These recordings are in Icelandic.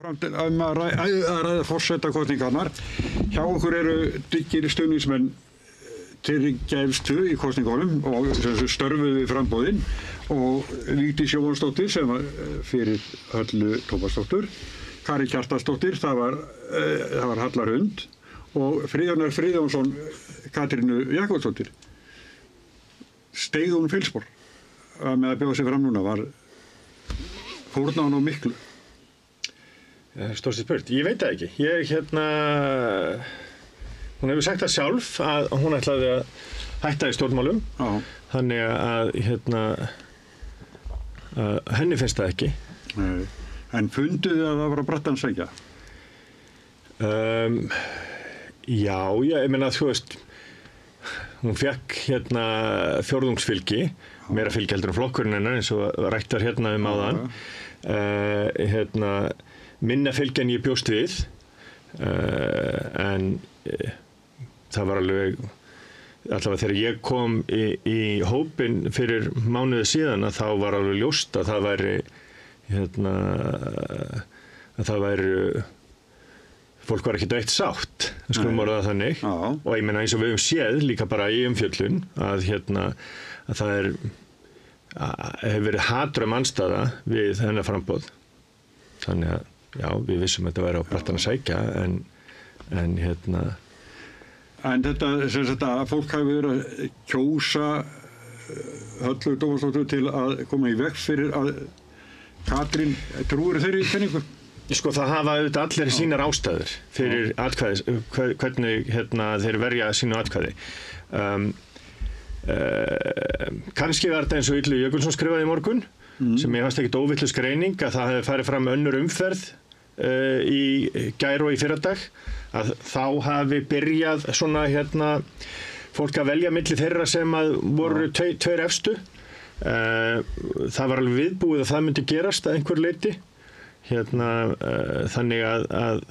Að ræða forsetakosningarnar. Hjá okkur eru dyggir stuðningsmenn Tryggja í kosningunum og störfuðu við framboðin og Vigdís Jóhannsdóttir sem var fyrir Höllu Tómasdóttur, Kari Kjartansdóttir, það var Halla Rund og Friðjónar Friðjónsson, Katrínu Jakobsdóttir. Steig hún fylgspor með að bjóða sig fram núna, fórnaði hún á miklu. Stórsti spurt, ég veit það ekki. Hún hefur sagt það sjálf að hún ætlaði að hætta í stjórnmálum. Já. Þannig að henni finnst það ekki. Nei. En funduðu að það var að brattan sækja? Já, ég meina þú veist, hún fekk fjórðungsfylgi, meira fylgi heldur en flokkurinn hennar eins og rætt var áðan. Minna fylgi en ég bjóst við, en það var allavega þegar ég kom í hópinn fyrir mánuði síðan að þá var alveg ljóst að það væri fólk var ekki dætt sátt, skulum orða það þannig. Já. Og ég meina eins og við höfum séð líka bara í umfjöllun að það hefur verið hatrömm andstaða við hennar framboð. Þannig að já, við vissum að þetta væri á brattan að sækja en En þetta, sem sagt að fólk hafi verið að kjósa Höllu Tómasdóttur til að koma í veg fyrir að Katrín, trúir þeirri í kenningu? Sko það hafa auðvitað allir sínar ástæður fyrir atkvæðis, hvernig þeir verja sínu atkvæði. Kannski var þetta eins og Illugi Jökulsson skrifaði í morgun, sem ég fannst ekkert óvitlaus greining að það hefði farið fram önnur umferð í gær og í fyrradag, að þá hafi byrjað svona fólk að velja milli þeirra sem að voru tveir efstu. Það var alveg viðbúið að það myndi gerast að einhver leyti. Þannig að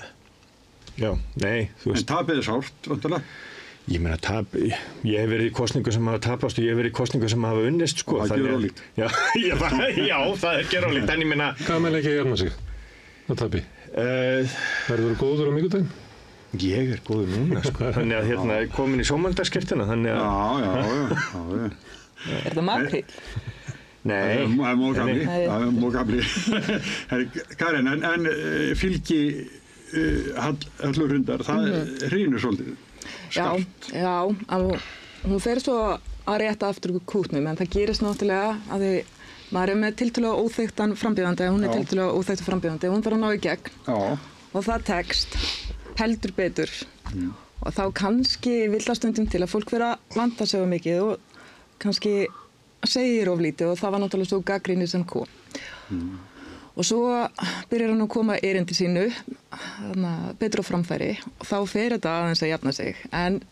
já, nei, þú veist. En tapið sárt, vantarlega? Ég meina ég hef verið í kosningu sem hafa tapast og ég hef verið í kosningu sem hafa unnist, sko. Og það er gjörólíkt. Já, það er gjörólíkt, en ég meina. Hvað með ekki að jafna sig á tapi? Verður þú góður á mikudaginn? Ég er góður núna, sko. Þannig að komin í sjómandagsskirtina, þannig að. Já. Er það makríll? Nei. Það er mógamli. Karin, en fylgi Höllu Rundar, það hrýnur svolítið. Skarpt. Já, hún fer svo að rétta aftur kútnum, en það gerist náttúrulega að maður er með tiltölulega óþekktan frambjóðandi, hún er tiltölulega óþekktur frambjóðandi, hún þarf að ná í gegn. Já. Og það tekst heldur betur. Og þá kannski vill það stundum til að fólk vera að vanda sig mikið og kannski segir of lítið og það var náttúrulega svo gagnrýni sem kom. Og svo byrjar hann að koma erindi sínu, betur á framfæri og þá fer þetta aðeins að jafna sig. En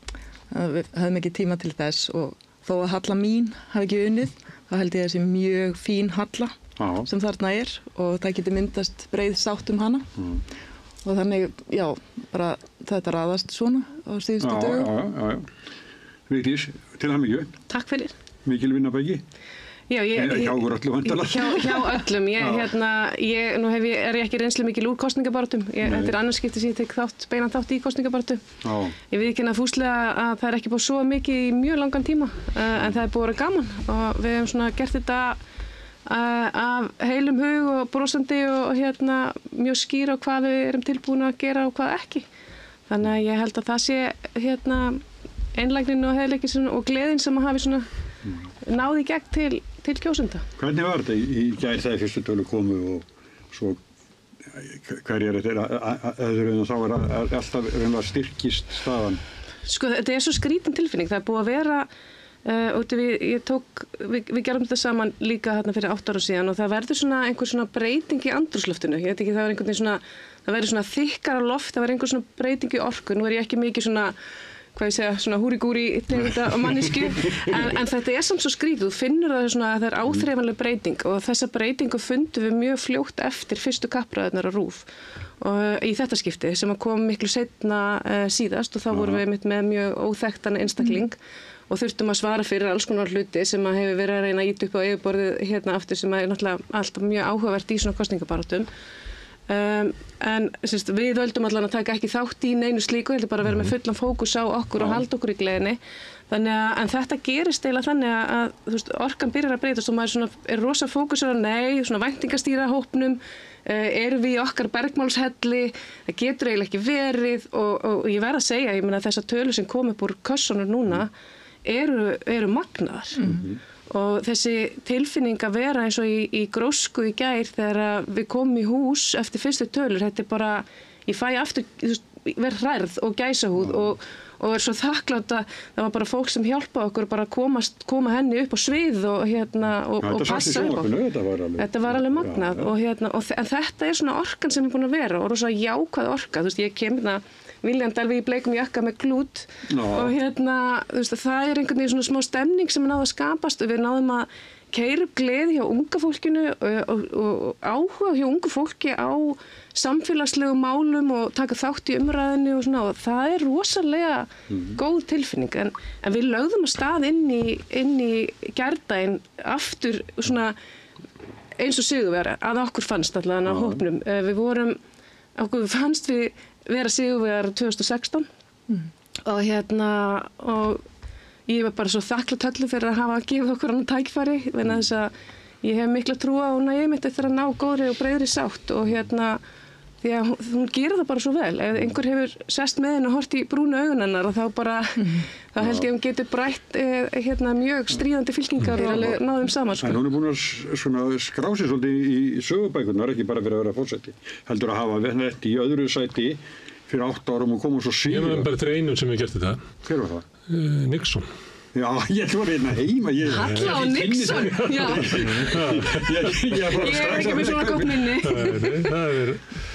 við höfum ekki tíma til þess og þó að Halla mín hafi ekki unnið, þá held ég þessi mjög fín Halla sem þarna er og það geti myndast breið sátt hana. Og þannig, já, bara þetta raðast svona á síðustu dögum. Já. Vigdís, til hamingju. Takk fyrir. Mikil vinnabæki? Já, hjá okkur öllum vantarlega. Hjá öllum. Nú er ég ekki reynslu mikil úr kosningabaráttum. Þetta er annars skipti sem ég tek beinan þátt í kosningabaráttu. Ég viðurkenni fúslega að það er ekki búið svo mikið í mjög langan tíma, en það er búið að vera gaman og við hefum svona gert þetta af heilum hug og brosandi og mjög skýr á hvað við erum tilbúin að gera og hvað ekki. Þannig að ég held að það sé einlægnin og heiðleikin og gleðin sem að hafi svona náði gegn til kjósenda. Hvernig var þetta í gær þegar fyrstu tölu komu og svo hverjar þetta þá er alltaf styrkist staðan? Sko þetta er svo skrítin tilfinning, það er búið að vera við gerum þetta saman líka fyrir 8 ára síðan og það verður svona einhver svona breyting í andrúmsloftinu. Ég veit ekki, það var einhvern veginn svona, það verður svona þykkara loft, það verður einhver svona breyting í orku. Nú er ég ekki mikið svona, hvað ég segja, svona húri-gúri tegunda og mannesku, en þetta er samt svo skrítið. Þú finnur það svona að það er áþreifanleg breyting og þessa breytingu fundum við mjög fljótt eftir fyrstu kappræðurnar á RÚV og í þetta skipti sem kom miklu seinna síðast og þá vorum við með mjög óþekktan einstakling og þurftum að svara fyrir alls konar hluti sem að hefur verið að reyna að ýta upp á yfirborðið aftur sem er náttúrulega alltaf mjög áhugavert í svona kosningabaráttum. En við völdum allan að taka ekki þátt í neinu slíku, heldur bara að vera með fullan fókus á okkur og halda okkur í gleðinni. En þetta gerist eiginlega þannig að þú veist, orkan byrjar að breytast og maður svona, rosa fókusur á svona væntingastýra hópnum, erum við í okkar bergmálshelli, það getur eiginlega ekki verið og ég verð að segja, ég meina þessar tölur sem kom upp úr kössunum núna eru magnaðar. Og þessi tilfinning að vera eins og í grósku í gær þegar við komum í hús eftir fyrstu tölur, þetta bara, ég fæ aftur, verð hrærð og gæsahúð og svo þakklátt að það var bara fólk sem hjálpaði okkur bara að koma henni upp á svið og passa upp á. Þetta var alveg magnað en þetta svona orkan sem búin að vera og rosa jákvæð orka, þú veist, ég kem viljandi alveg í bleikum jakka með klút og þú veist, það einhvern veginn svona smá stemning sem náði að skapast og við náðum að keyra upp gleði hjá unga fólkinu og áhuga hjá ungu fólki á samfélagslegum málum og taka þátt í umræðinu og svona og það rosalega góð tilfinning en við lögðum að stað inn í gærdaginn aftur svona eins og sigurvegari að okkur fannst allavega á hópnum okkur fannst við vera sigurvegari 2016 og ég var bara svo þakklátt Höllu fyrir að hafa gefið okkur annað tækifæri vegna þess að ég hef mikla trú á hún að ég mitt eftir að ná góðri og breiðri sátt og því að hún gerir það bara svo vel. Ef einhver hefur sest með henni og hort í brúnu augun hennar og þá held ég að hún getur brætt mjög stríðandi fylkingar og náðum saman. En hún búin að skrá sig svolítið í sögubækurnar, ekki bara fyrir að vera forseti. Heldur að hafa verið í öðru sæti fyrir 8 árum og koma svo síðan. Ég var bara eftir einum sem ég gert þetta. Hver var það? Nixon. Já, ég var hérna heima. Halla á Nixon, já. Ég er ekki með svona gott minni.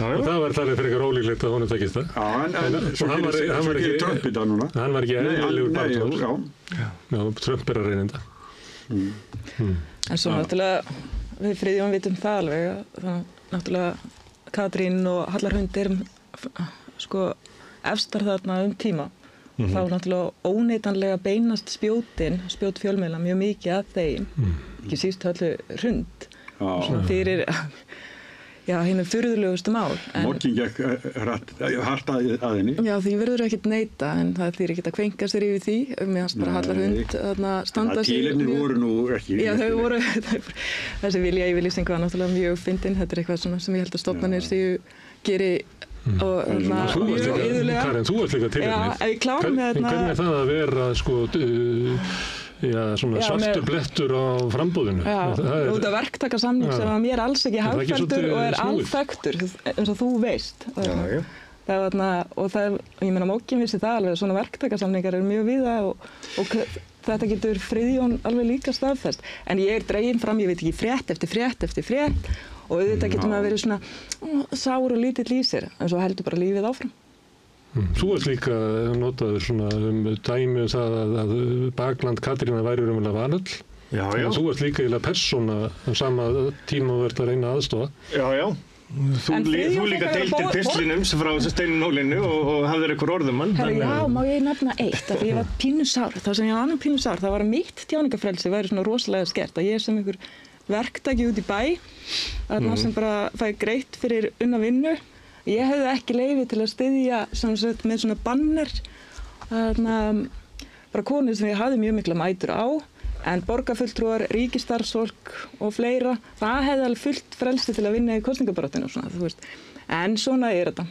Og það var talið fyrir eitthvað ólíklegt að honum tekist það. Já, en svo gerir Trump í dag núna. Hann var ekki eðlilegur barndór. Já, Trump að reyna þetta. En svo náttúrulega, við Friðjón vitum það alveg, þannig náttúrulega Katrín og Hallar Hund sko efstar þarna tíma. Þá náttúrulega óneitanlega beinast spjót fjölmiðla mjög mikið að þeim, ekki síst Höllu Hrund, fyrir hinu furðulegustu mál. Morgin gekk hart að henni. Já, því verður ekkert neita, en það þýr ekkert að kvenka sér yfir því, meðan bara Hallar Hund standa sig. Tilefni voru nú ekki. Já, þau voru, þessi viljayfirlýsing var náttúrulega mjög fyndin, þetta eitthvað svona sem ég held að stofnanir séu geri og mjög yðurlega. Karen, þú ert líka tilefnið. Já, ef ég klárum með Hvernig það að vera svona svartur blettur á frambúðinu? Já, út af verktakasamning sem að mér alls ekki hagfelldur og alþekktur, eins og þú veist. Og ég meina Mókin vissi það alveg, svona verktakasamningar eru mjög víða og þetta getur Friðjón alveg líka staðfest. En ég dregin fram, ég veit ekki, frétt eftir frétt og auðvitað getur maður verið svona sár og lítill í sér, en svo heldur bara lífið áfram. Þú ert líka notaður svona dæmi það að bakland Katrínar væri raunverulega vanöll. Já. Þú ert líka eiginlega persóna á sama tíma og ert að reyna aðstofa. Já. Þú líka deildir pistlinum frá Steini Nólinu og hafðir einhver orðum hann. Já, má ég nefna eitt, að ég var pínusár, það sem ég var annað pínusár, það var að mitt tjáningafrelsi væri svona rosalega skert, að ég sem einhver verktaki út í bæ, þarna sem bara fæ greitt fyrir unna vinnu. Ég hefði ekki leyfi til að styðja með svona banner, þarna bara konur sem ég hafði mjög mikla mætur á, en borgarfulltrúar, ríkisstarfsfólk og fleira, það hefði alveg fullt frelsi til að vinna í kosningabaráttinu og svona, þú veist. En svona þetta.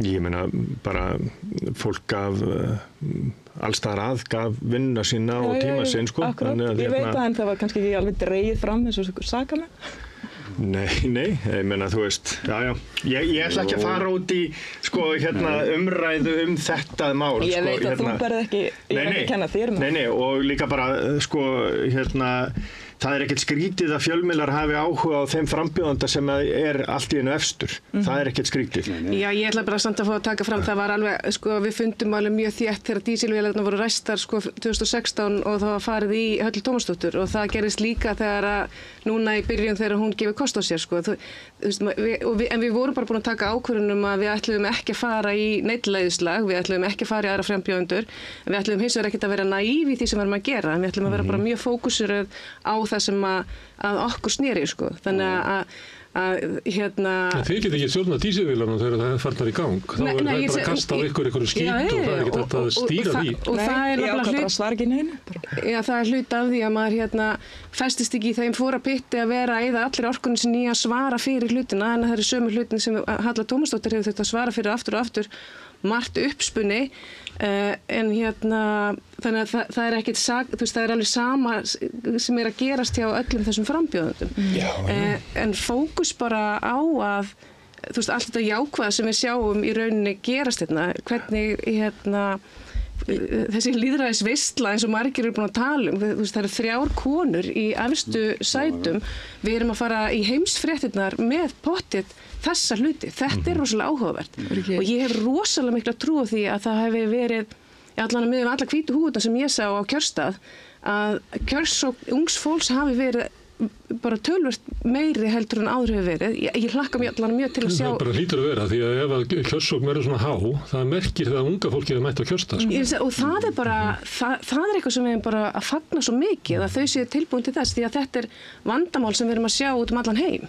Ég meina bara fólk gaf allstaðar gaf vinna sína og tíma sinn sko. Akkurat, ég veit það en það var kannski ekki alveg dregið fram eins og sakamenn. Nei, ég meina þú veist, já. Ég ætla ekki að fara út í umræðu þetta mál. Ég veit að þú berð ekki, ég er ekki að kenna þér. Nei, og líka bara það ekkert skrítið að fjölmiðlar hafi áhuga á þeim frambjóðanda sem er allt í einu efstur. Það ekkert skrítið. Já, ég ætla bara samt að fá að taka fram, það var alveg, við fundum alveg mjög þétt þegar dísilvélarnar voru ræstar 2016 og það var farið í Höllu Tómasdóttur og það gerist líka þegar núna í byrjun þegar hún gefur kost á sér, en við vorum bara búin að taka ákvörðunum að við ætluðum ekki að fara í neitleiðslag, við ætluðum ekki að fara í aðra frambjóðendur, en við ætluðum hins vegar ekkert að vera naív í því sem við erum að gera, en við ætluðum að vera bara mjög fókusuð á það sem að okkur sneri, Þannig Þið get ekki stjórna dísilvélarnar þegar það farnar í gang. Þá er það bara að kasta á ykkur skít og það er ekki að stýra því. Og það er bara svar ekki neinu. Já, það er hlut af því að maður festist ekki í þeim fóra pitti að vera eða allir orkunni sem nýja svara fyrir hlutina, en það eru sömu hlutin sem Halla Tómasdóttir hefur þurft að svara fyrir aftur og aftur, margt uppspunni, en þannig að það er ekkert það er alveg sama sem er að gerast hjá öllum þessum frambjóðendum. En fókus bara á að allt þetta jákvæða sem við sjáum í rauninni gerast hvernig þessi lýðræðisveisla eins og margir eru búin að tala það eru 3 konur í efstu sætum, við erum að fara í heimsfréttirnar með pottið þessa hluti, þetta er rosalega áhugavert og ég hef rosalega mikla trú á því að það hefði verið, allan með alla hvítu húðuna sem ég sá á kjörstað, að kjörsókn ungs fólks hafi verið bara tölvört meiri heldur en áður hefur verið. Ég hlakka mjög til að sjá. Það bara hlýtur að vera, því að ef að kjörsókn verður svona há, það merkir það að unga fólki hefur mætt á kjörstað. Og það er bara, það er eitthvað sem við erum bara að fagna svo mikið, að þau séu tilbúin til þess, því að þetta er vandamál sem við erum að sjá út allan heim.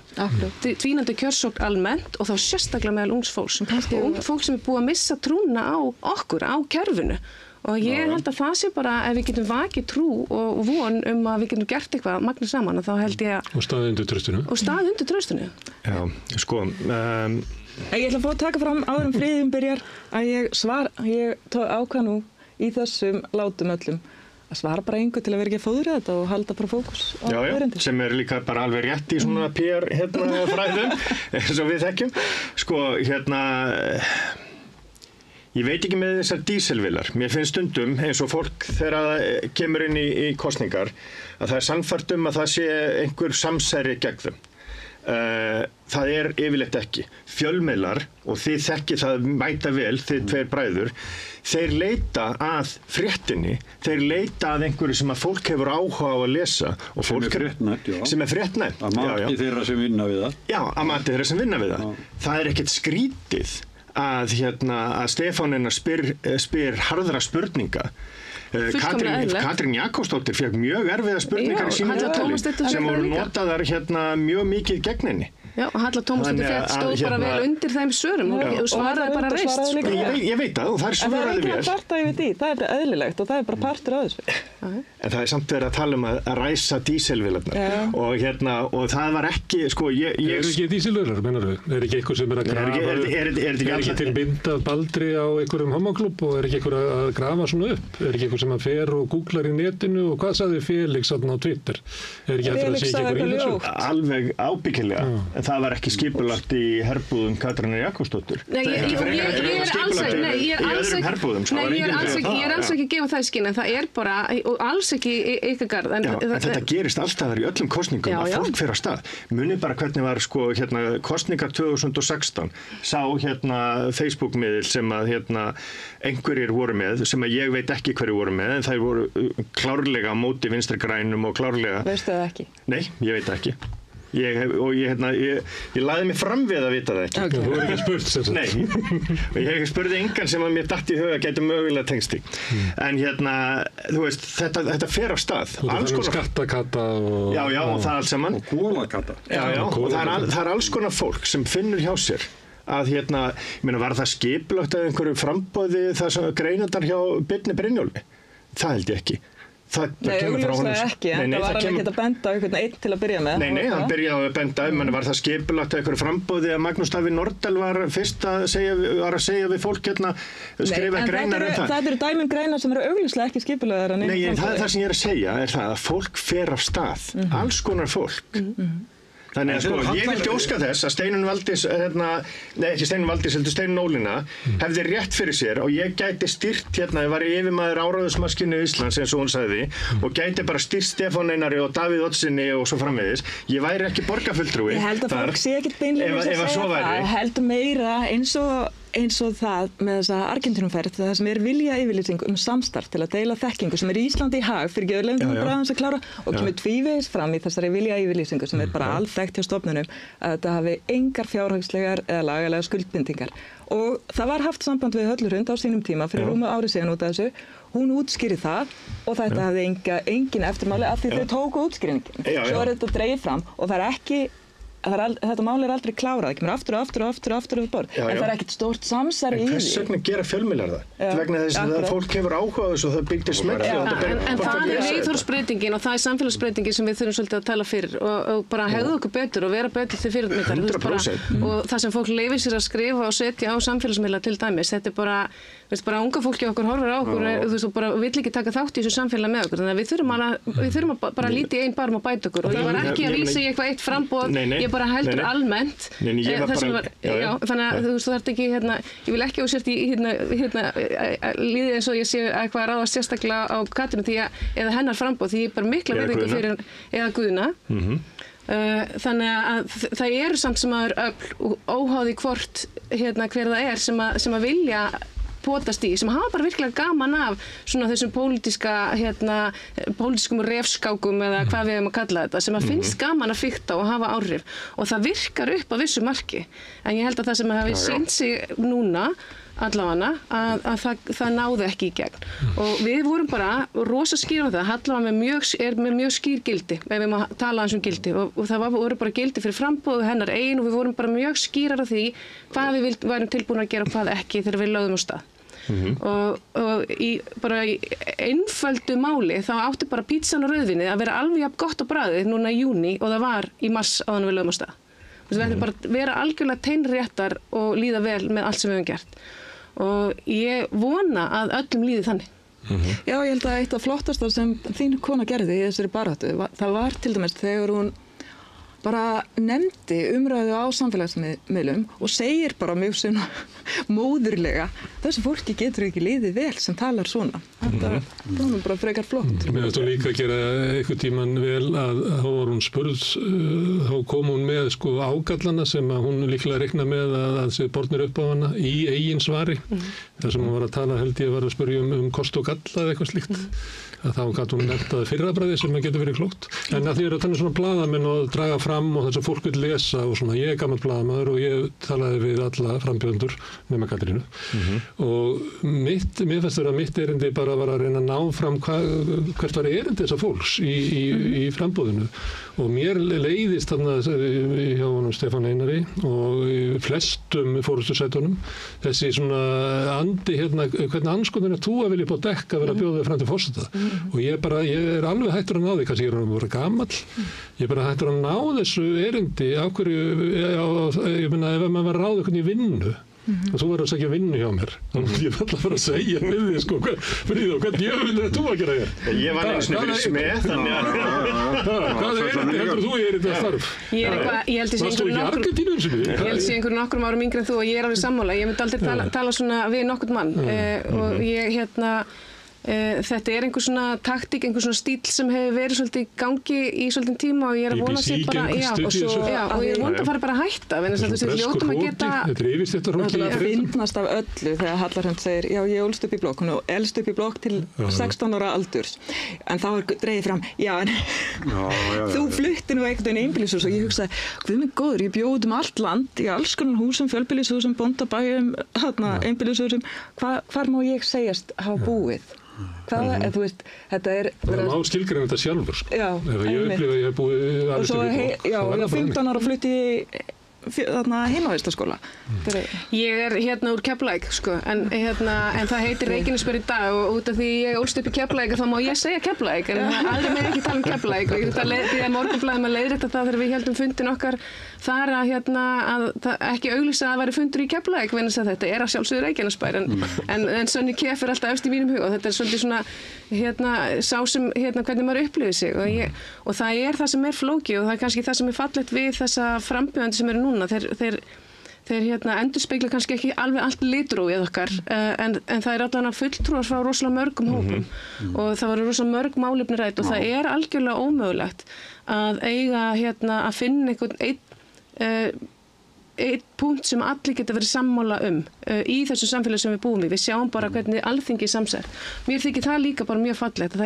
Dvínandi kjörsókn almennt og þá sérstaklega meðal ungs fólks. Og ungt fólk sem er búið að missa trúna á okkur, á kerfinu. Og ég held að það sé bara, ef við getum vakið trú og von að við getum gert eitthvað magna saman, þá held ég að... Og staðið undir traustinu. Og staðið undir traustinu. Já, sko... Ég ætla að fá að taka fram áður Friðjón byrjar að ég ákvað nú í þessum látum öllum að svara bara einhver til að vera ekki að fóðra þetta og halda bara fókus á erindi. Já, sem er líka bara alveg rétt í svona PR fræðum, eins og við þekkjum. Sko, ég veit ekki með þessar dísilvélar. Mér finnst stundum eins og fólk þegar það kemur inn í kosningar að það er sannfært að það sé einhver samsæri gegn þeim. Það er yfirleitt ekki. Fjölmiðlar, og þið þekkið það mæta vel, þið 2 bræður, þeir leita að fréttinni, þeir leita að einhverju sem að fólk hefur áhuga á að lesa. Og sem er fréttnæmt, já. Sem er fréttnæmt. Að mati þeirra sem vinna við það. Já, að mati þeirra sem vinna við það. Það er ekkert skrítið að Stefánina spyr harðra spurninga. Katrín Jakobsdóttir fékk mjög erfiða spurningar í sínu viðtali sem voru notaðar mjög mikið gegn henni. Já, Halla Tómasdóttir stóð bara vel undir þeim svörum og svaraði bara reist. Ég veit það, og það er svöraði vel. En það er ekki að kvarta yfir því, það er eðlilegt og það er bara partur af þessu. En það er samt verið að tala um að ræsa dísilvélarnar og það var ekki, sko, ég... Er ekki dísilvélar, mennar þau? Er ekki eitthvað sem er að grafa? Er ekki til myndað baldri á einhverjum homoklubb og er ekki eitthvað að grafa svona upp? Er ekki eitthvað sem að fer og googlar í netinu og hvað sagði Felix á Twitter? Er ekki að það sé ekki eitthvað í þessu? Alveg ábyggilega. En það var ekki skipulagt í herbúðum Katrínar Jakobsdóttir. Nei, ég er alls ekki að gefa það í skyn, en það er bara, og alls ekki ykkar garð. En þetta gerist alltaf í öllum kosningum að fólk fer á stað. Munið bara hvernig var kosningar 2016, sá Facebook-miðil sem að einhverjir voru með, sem að ég veit ekki hverju voru með, en það voru klárlega á móti vinstri grænum og klárlega... Veistu það ekki? Nei, ég veit ekki. Ég lagði mig fram við að vita það ekki. Okay. Þú hefur ekki spurt sem sagt. Nei, ég spurði engan sem að mér datt í huga að geta mögulega tengst í. En þú veist, þetta fer á stað. Þú veist, skattakata og... Já, og það er alls saman. Og kólakata. Já, og það er alls konar fólk sem finnur hjá sér að ég meina, var það skipulagt að einhverju frambóði það sem greinandar hjá Birni Brynjólfi? Það held ég ekki. Nei, augljóslega ekki, en það var hann ekki að benda á einhvern einn til að byrja með. Nei, hann byrjaði að benda var það skipulagt að einhverju frambóði að Magnús Davíð Nordal var fyrst að segja við fólk skrifa greinar um það. Það eru dæmum greinar sem eru augljóslega ekki skipulagðar. Nei, það sem ég er að segja er það að fólk fer af stað, alls konar fólk. Þannig að ég vildi óska þess að Steinunn Valdís, ekki Steinunn Valdís, heldur Steinunn Ólína, hefði rétt fyrir sér og ég gæti stýrt ég var yfirmaður áráðusmaskinu Íslands eins og hún sagði og gæti bara stýrt Stefán Einari og Davíð Oddsssyni og svo framvegis. Ég væri ekki borgarfulltrúi. Ég held að fólk sé ekkert beinlega að segja það, heldur meira eins og það með þessa Argentínumferð, það sem vilja yfirlýsing samstarf til að deila þekkingu sem í Íslandi í hag fyrir göðurlegum bráðans að klára og kemur tvívegis fram í þessari vilja yfirlýsingu sem bara alþekkt hjá stofnunum að þetta hafi engar fjárhagslegar eða lagalega skuldbindingar. Og það var haft samband við Höllu Hrund á sínum tíma fyrir rúmu ári síðan út af þessu. Hún útskýrði það og þetta hafði engin eftirmáli af því þau tóku útskýringin. Svo þetta dregið fram og það ekki þetta mál aldrei klárað, það kemur aftur upp borð, en það ekkert stórt samsæri í því. En hvers vegna gera fjölmiðlar það? Vegna þess að fólk hefur áhuga á þessu og það byggir smelli. En það viðhorfsbreytingin og það samfélagsbreytingin sem við þurfum svolítið að tala fyrir og bara hegða okkur betur og vera betur til fyrirmyndar. 100%. Og það sem fólk leyfir sér að skrifa og setja á samfélagsmiðla til dæmis, þetta bara unga fólki okkur horfir á okkur, og bara vill ekki taka þátt í þessu samfélagi með okkur, þannig að við þurfum að bara líti einn barm og bæta okkur og ég var ekki að vísa í eitthvað eitt framboð, ég bara heldur almennt, þannig að þú þarft ekki, ég vil ekki sért í líði eins og ég sé eitthvað að ráða sérstaklega á Katrínu því að, eða hennar framboð, því ég bara mikla virðingu fyrir, eða Guðna, þannig að það eru samt sem að öfl óháði hvort hver það er sem að vilja potast í, sem hafa bara virkilega gaman af svona þessum pólitískum refskákum eða hvað við hefum að kalla þetta, sem að finnst gaman að fikta og hafa áhrif og það virkar upp að vissu marki, en ég held að það sem hafi sýnt sig núna allavega að það náði ekki í gegn og við vorum bara rosa skýr á það, Halla er með mjög skýr gildi ef við maður tala um gildi og það voru bara gildi fyrir framboðu hennar ein og við vorum bara mjög skýrar á því hvað við værum tilbúin að gera og hvað ekki þegar við lögðum á stað. Og í einföldu máli þá átti bara pítsan og rauðvinni að vera alveg jafn gott á bragðið núna í júní og það var í mars áður en við lögðum á stað. Við ættum bara að vera algjörlega teinréttar og líða vel með allt sem við höfum gert og ég vona að öllum líði þannig. Já, ég held að eitt af flottasta sem þín kona gerði í þessari baráttu, það var til dæmis þegar hún bara nefndi umræðu á samfélagsmiðlum og segir bara mjög svona móðurlega þessu fólki getur ekki liðið vel sem talar svona. Þetta var bara frekar flott. Mér finnst þú líka að gera einhvern tímann vel að þá var hún spurð, þá kom hún með ágallana sem að hún líklega reikna með að sé bornir upp á hana í eigin svari. Það sem hún var að tala held ég var að spyrja um kost og galla eða eitthvað slíkt. Að þá gat hún nefnt fyrrabræði sem að getur verið klókt. En að því að þannig svona blaðamenn og draga fram og þess að fólk vil lesa og svona, ég gammal blaðamaður og ég talaði við alla frambjóðendur nema Katrínu. Og mér finnst að mitt erindi bara var að reyna að ná fram hvert var erindi þessa fólks í frambúðinu og mér leiðist þarna hjá honum Stefán Einari og flestum fórustusætunum þessi svona andi hvernig anskotin þú að vilja upp á dekk að vera að bjóða þig fram til forseta og ég er alveg hættur að ná því, kannski ég er að vera gamall, ég er bara hættur að ná þessu erindi af hverju, ég meina ef maður var að ráða hvernig í vinnu og þú verður að segja vinnu hjá mér þannig að ég var alltaf að segja við þig Fríða, hvernig jöfnir er þú að gera hér? Ég var einu sinni fyrir smið þannig að hvað heldur þú í þetta starf? Ég held að sé einhverjum nokkrum árum yngri en þú og ég er alveg sammála, ég myndi aldrei tala svona við nokkurn mann og ég þetta er einhver svona taktík, einhver svona stíl sem hefur verið svolítið í gangi í svolítið tíma og ég er að vona sér bara og ég er vonandi að fara bara að hætta þessi ljótum að geta það finnast af öllu þegar Hallarhönd segir já ég ólst upp í blokk og elst upp í blokk til 16 ára aldurs en þá er dregið fram já en þú flutti nú einhvern veginn einbýlishús og ég hugsaði hvað minn góður, ég bjóð allt land í alls konar húsum, fjölbýlishúsum, bóndabæjum einbýlishúsum, hvar má ég segjast hafa búið? Þú veist, þetta er það má skilgreina þetta sjálfur já, ef ég upplifa að ég hef búið og svo ég var 15 ára flutti heimavistarskóla ég er úr Keflavík en það heitir Reykjanesbær í dag og út af því ég ólst upp í Keflavík þá má ég segja Keflavík en aðrir með ekki tala Keflavík og ég þurfti að leiða Morgunblaðið með leiðrétta það þegar við heldum fundin okkar þar að ekki auglýsa að það væri fundur í Keflavík vegna þess að þetta er að sjálfsögðu Reykjanesbær en Sönni Kef er alltaf efst í mínum hug og þetta er svolítið svona sá sem hvernig maður upplifir sig og það er það sem er flókið og það er kannski það sem er fallegt við þessa frambjóðandi sem eru núna þeir endurspegla kannski ekki alveg allt litrófið okkar en það er allavega fulltrúar frá rosalega mörgum hópum og það voru rosalega mörg málefni rædd og það er algjörlega ómögulegt að eiga að finna einn punkt sem allir geta verið sammála í þessu samfélagi sem við búum í. Við sjáum bara hvernig Alþingi er samsett. Mér þykir það líka bara mjög fallegt.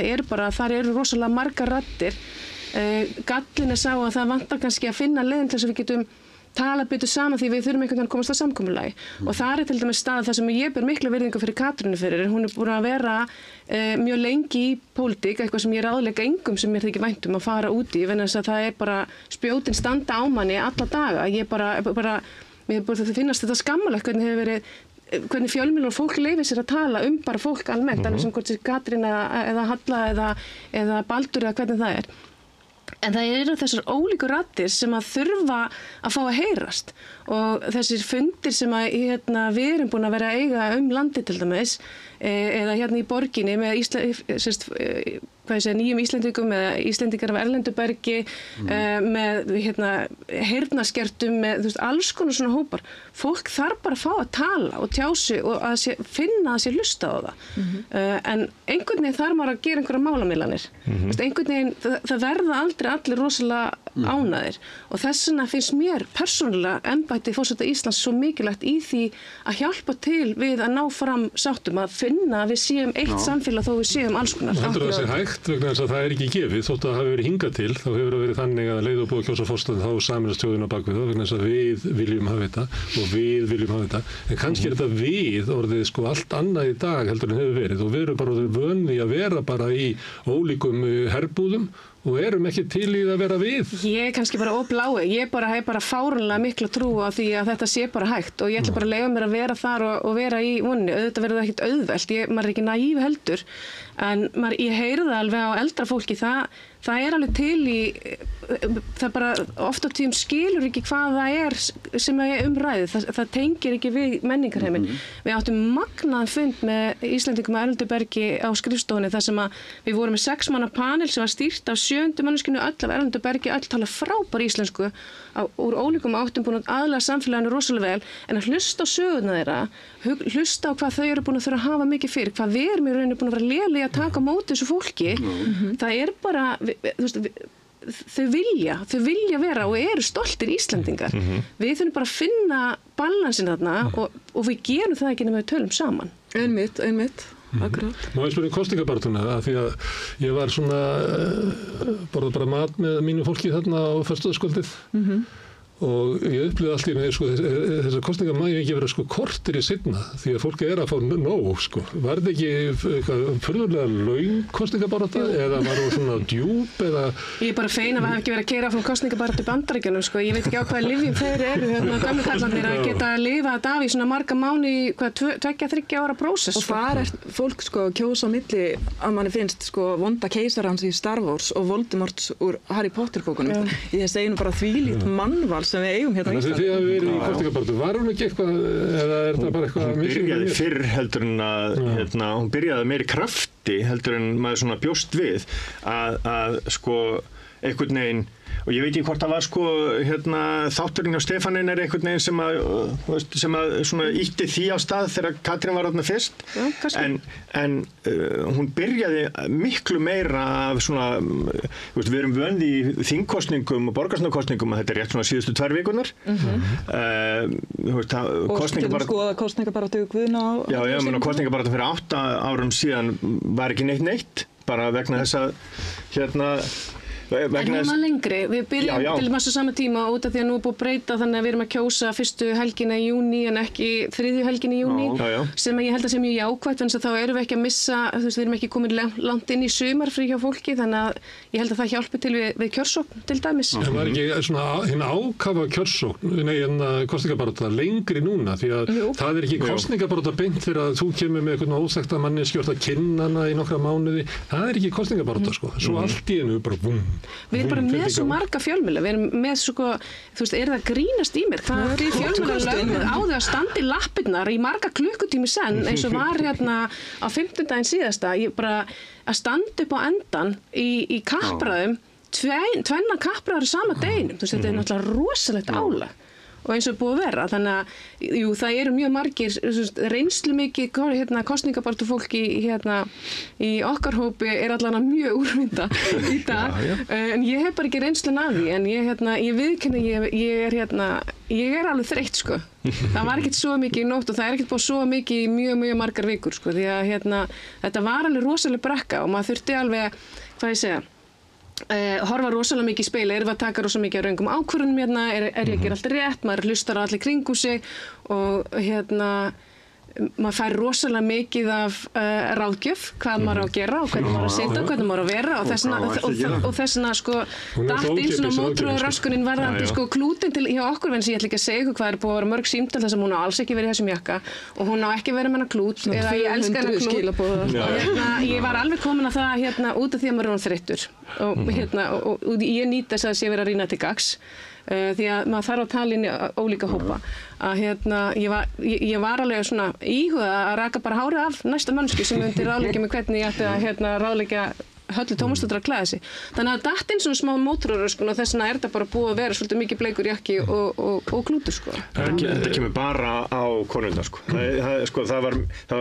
Þar eru rosalega margar raddir. Gallin er sá að það vantar kannski að finna leiðin til þess að við getum tala betur saman því við þurfum einhvern veginn að komast að samkomulagi og það til dæmis stað þar sem ég ber mikla virðingu fyrir Katrínu fyrir, hún búin að vera mjög lengi í pólitík, eitthvað sem ég ráðlegg engum sem mér þykir vænt að fara út í, vegna þess að það bara spjótin standa á manni alla daga, mér bara finnast þetta skammalegt hvernig fjölmiðlar og fólk leyfir sér að tala bara fólk almennt, alveg sem hvort sér Katrín eða Halla eða Baldur eða hvernig það En það eru þessar ólíku raddir sem að þurfa að fá að heyrast og þessir fundir sem að við erum búin að vera að eiga landið til dæmis eða í borginni með nýjum Íslendingum eða Íslendingar af erlendu bergi með heyrnarskertum með alls konar svona hópar. Fólk þarf bara að fá að tala og tjá sig og að finna að sér lusta á það. En einhvern veginn þarf maður að gera einhverja málamiðlanir. Einhvern veginn það verða aldrei allir rosalega ánægðir og þess vegna finnst mér persónulega embætti forseta Íslands svo mikilvægt í því að hjálpa til við að ná fram sáttum, að finna að við séum eitt samfélag þó við séum alls konar. Heldur það sé hægt vegna þess að það ekki gefið, þótt að það hafi verið hingað til, þá hefur það verið þannig að leið og búið að kjósa forseta þá sameinast þjóðin á bakvið það vegna þess að við viljum hafa þetta og við viljum hafa þetta. En kannski þetta við orðið allt annað í dag heldur en hefur verið og við erum bara vönni að vera bara í ólíkum herbúðum og erum ekki til í að vera við. Ég kannski bara óblái. Ég hef bara fáránlega mikla trú á því að þetta sé bara hægt og ég ætla bara að leyfa mér að vera þar og vera í voninu. Auðvitað verður það ekkert auðvelt. Maður ekki naív heldur. En ég heyri það alveg á eldra fólki. Það alveg til í, það bara oft á tíðum skilur ekki hvað það sem umræðið. Það tengir ekki við menningarheiminn. Við áttum magnaðan fund með Íslendingum af erlendu bergi á skrifstofunni þar sem við vorum með 6 manna panel sem var stýrt af 7. manneskinu öll af erlendu bergi, öll tala frábær íslensku úr ólíkum áttum búin að aðlaga samfélaginu rosalega vel en að hlusta á söguna þeirra, hlusta á hvað þau eru búin að þurfa að hafa mikið fyrir, hvað við erum í rauninni búin að vera lélegir að taka á móti þessu fólki. Það bara þau vilja vera og eru stoltir Íslendingar. Við þurfum bara að finna balansin þarna og við gerum það ekki nema við tölum saman. Einmitt. Akkurat. Má ég spyrja kosningabarátuna að því að ég var svona borðað bara mat með mínu fólki þarna á föstudagskvöldið og ég upplýði allt í með þessar kosningar má ég ekki vera kortir í seinna því að fólki að fá nóg Var þetta ekki eitthvað furðulega laun kosningabaráta eða var það svona djúp eða Ég bara feina að hafa ekki verið að keyra frá kosningabaráttu í Bandaríkjunum Ég veit ekki á hvaða lyfjum þeir eru gömlu kallarnir að geta að lifa þetta af í svona marga mánuði 2-3 ára prósess Og þar fólk kjósa á milli að manni finnst vonda keisarans í Star Wars og Voldemort úr Harry Potter bókunum Ég segi nú bara þvílíkt mannval sem við eigum hérna í Íslandi. Þið hafi verið í kosningabaráttu, var hún ekki eitthvað, eða er það bara eitthvað... Hún byrjaði fyrr heldur en að, hún byrjaði meiri krafti heldur en maður svona bjóst við að einhvern veginn, og ég veit ekki hvort það var þátturinn á Stefanin einhvern veginn sem að svona ýtti því á stað þegar Katrín var þarna fyrst en hún byrjaði miklu meira af svona við erum vönd í þingkosningum og borgarstjórnarkosningum að þetta rétt svona síðustu 2 vikurnar og kosningabaráttu Guðna kosningabaráttu fyrir 8 árum síðan var ekki neitt bara vegna þess að En hún var lengri, við byrjum til massa sama tíma út af því að nú er búið að breyta þannig að við erum að kjósa fyrstu helgina í júní en ekki þriðju helgina í júní sem ég held að sé mjög jákvætt þannig að þá erum við ekki að missa, við erum ekki komin langt inn í sumarfrí hjá fólki þannig að ég held að það hjálpi til við kjörsókn til dæmis. Það var ekki svona hinn ákafa kjörsókn, kosningabarátta lengri núna því að það er ekki kosningabarátta beint þegar þú kemur með einhvern óþekkta manneski og kynna hana í nokkra mánuði, það er ekki kosningabarátta Svo allt í einu bara Við erum bara með svo marga fjölmiðla, við erum með er það grínast í mér? Hvað fjölmiðla lögðu á þau að standa í lappirnar í marga klukkutími senn eins og var hérna á 15. daginn síðasta, bara að standa upp á endan í kappræðum, tvenna kappræður sama deginum, þetta er náttúrulega rosalegt álag. Og eins og búið að vera, þannig að það eru mjög margir reynslu mikið kosningabaráttu fólki í okkar hópi allan mjög úrvinda í dag en ég hef bara ekki reynslun af því en ég viðurkenni ég er alveg þreytt það var ekkert svo mikið í nótt og það er ekkert búið svo mikið í mjög margar vikur því að þetta var alveg rosaleg brekka og maður þurfti alveg, hvað ég segja horfa rosalega mikið í speil, erum við að taka rosalega mikið af röngum ákvörðunum hérna, er ég að gera allt rétt, maður hlustar á allir kringum sig og maður fær rosalega mikið af ráðgjöf, hvað maður á að gera og hvernig maður á að sitja, hvernig maður á að vera og þessna sko datt inn svona mótorröskunin varðandi sko klútin til hjá okkur venn sem ég ætla ekki að segja ykkur hvað búið að vera mörg símtal þess að hún á alls ekki verið í þessum jakka og hún á ekki verið með hennar klút eða ég elska hennar klút og ég var alveg komin að það út af því að maður er þreyttur og ég nýt þess að sé verið að rýna til gagns því að maður þarf að tala inn í ólíka hópa að ég var alveg svona íhuga að raka bara hárið af næsta mannsku sem myndi ráðleggja mig hvernig ég ætti að ráðleggja Höllu Tómasdóttur að klæða sig. Þannig að datt inn svona smá mótorröskun og þess vegna er þetta bara búið að vera svolítið mikið bleikur jakki og klútur sko. Þetta kemur bara á konundar sko. Það var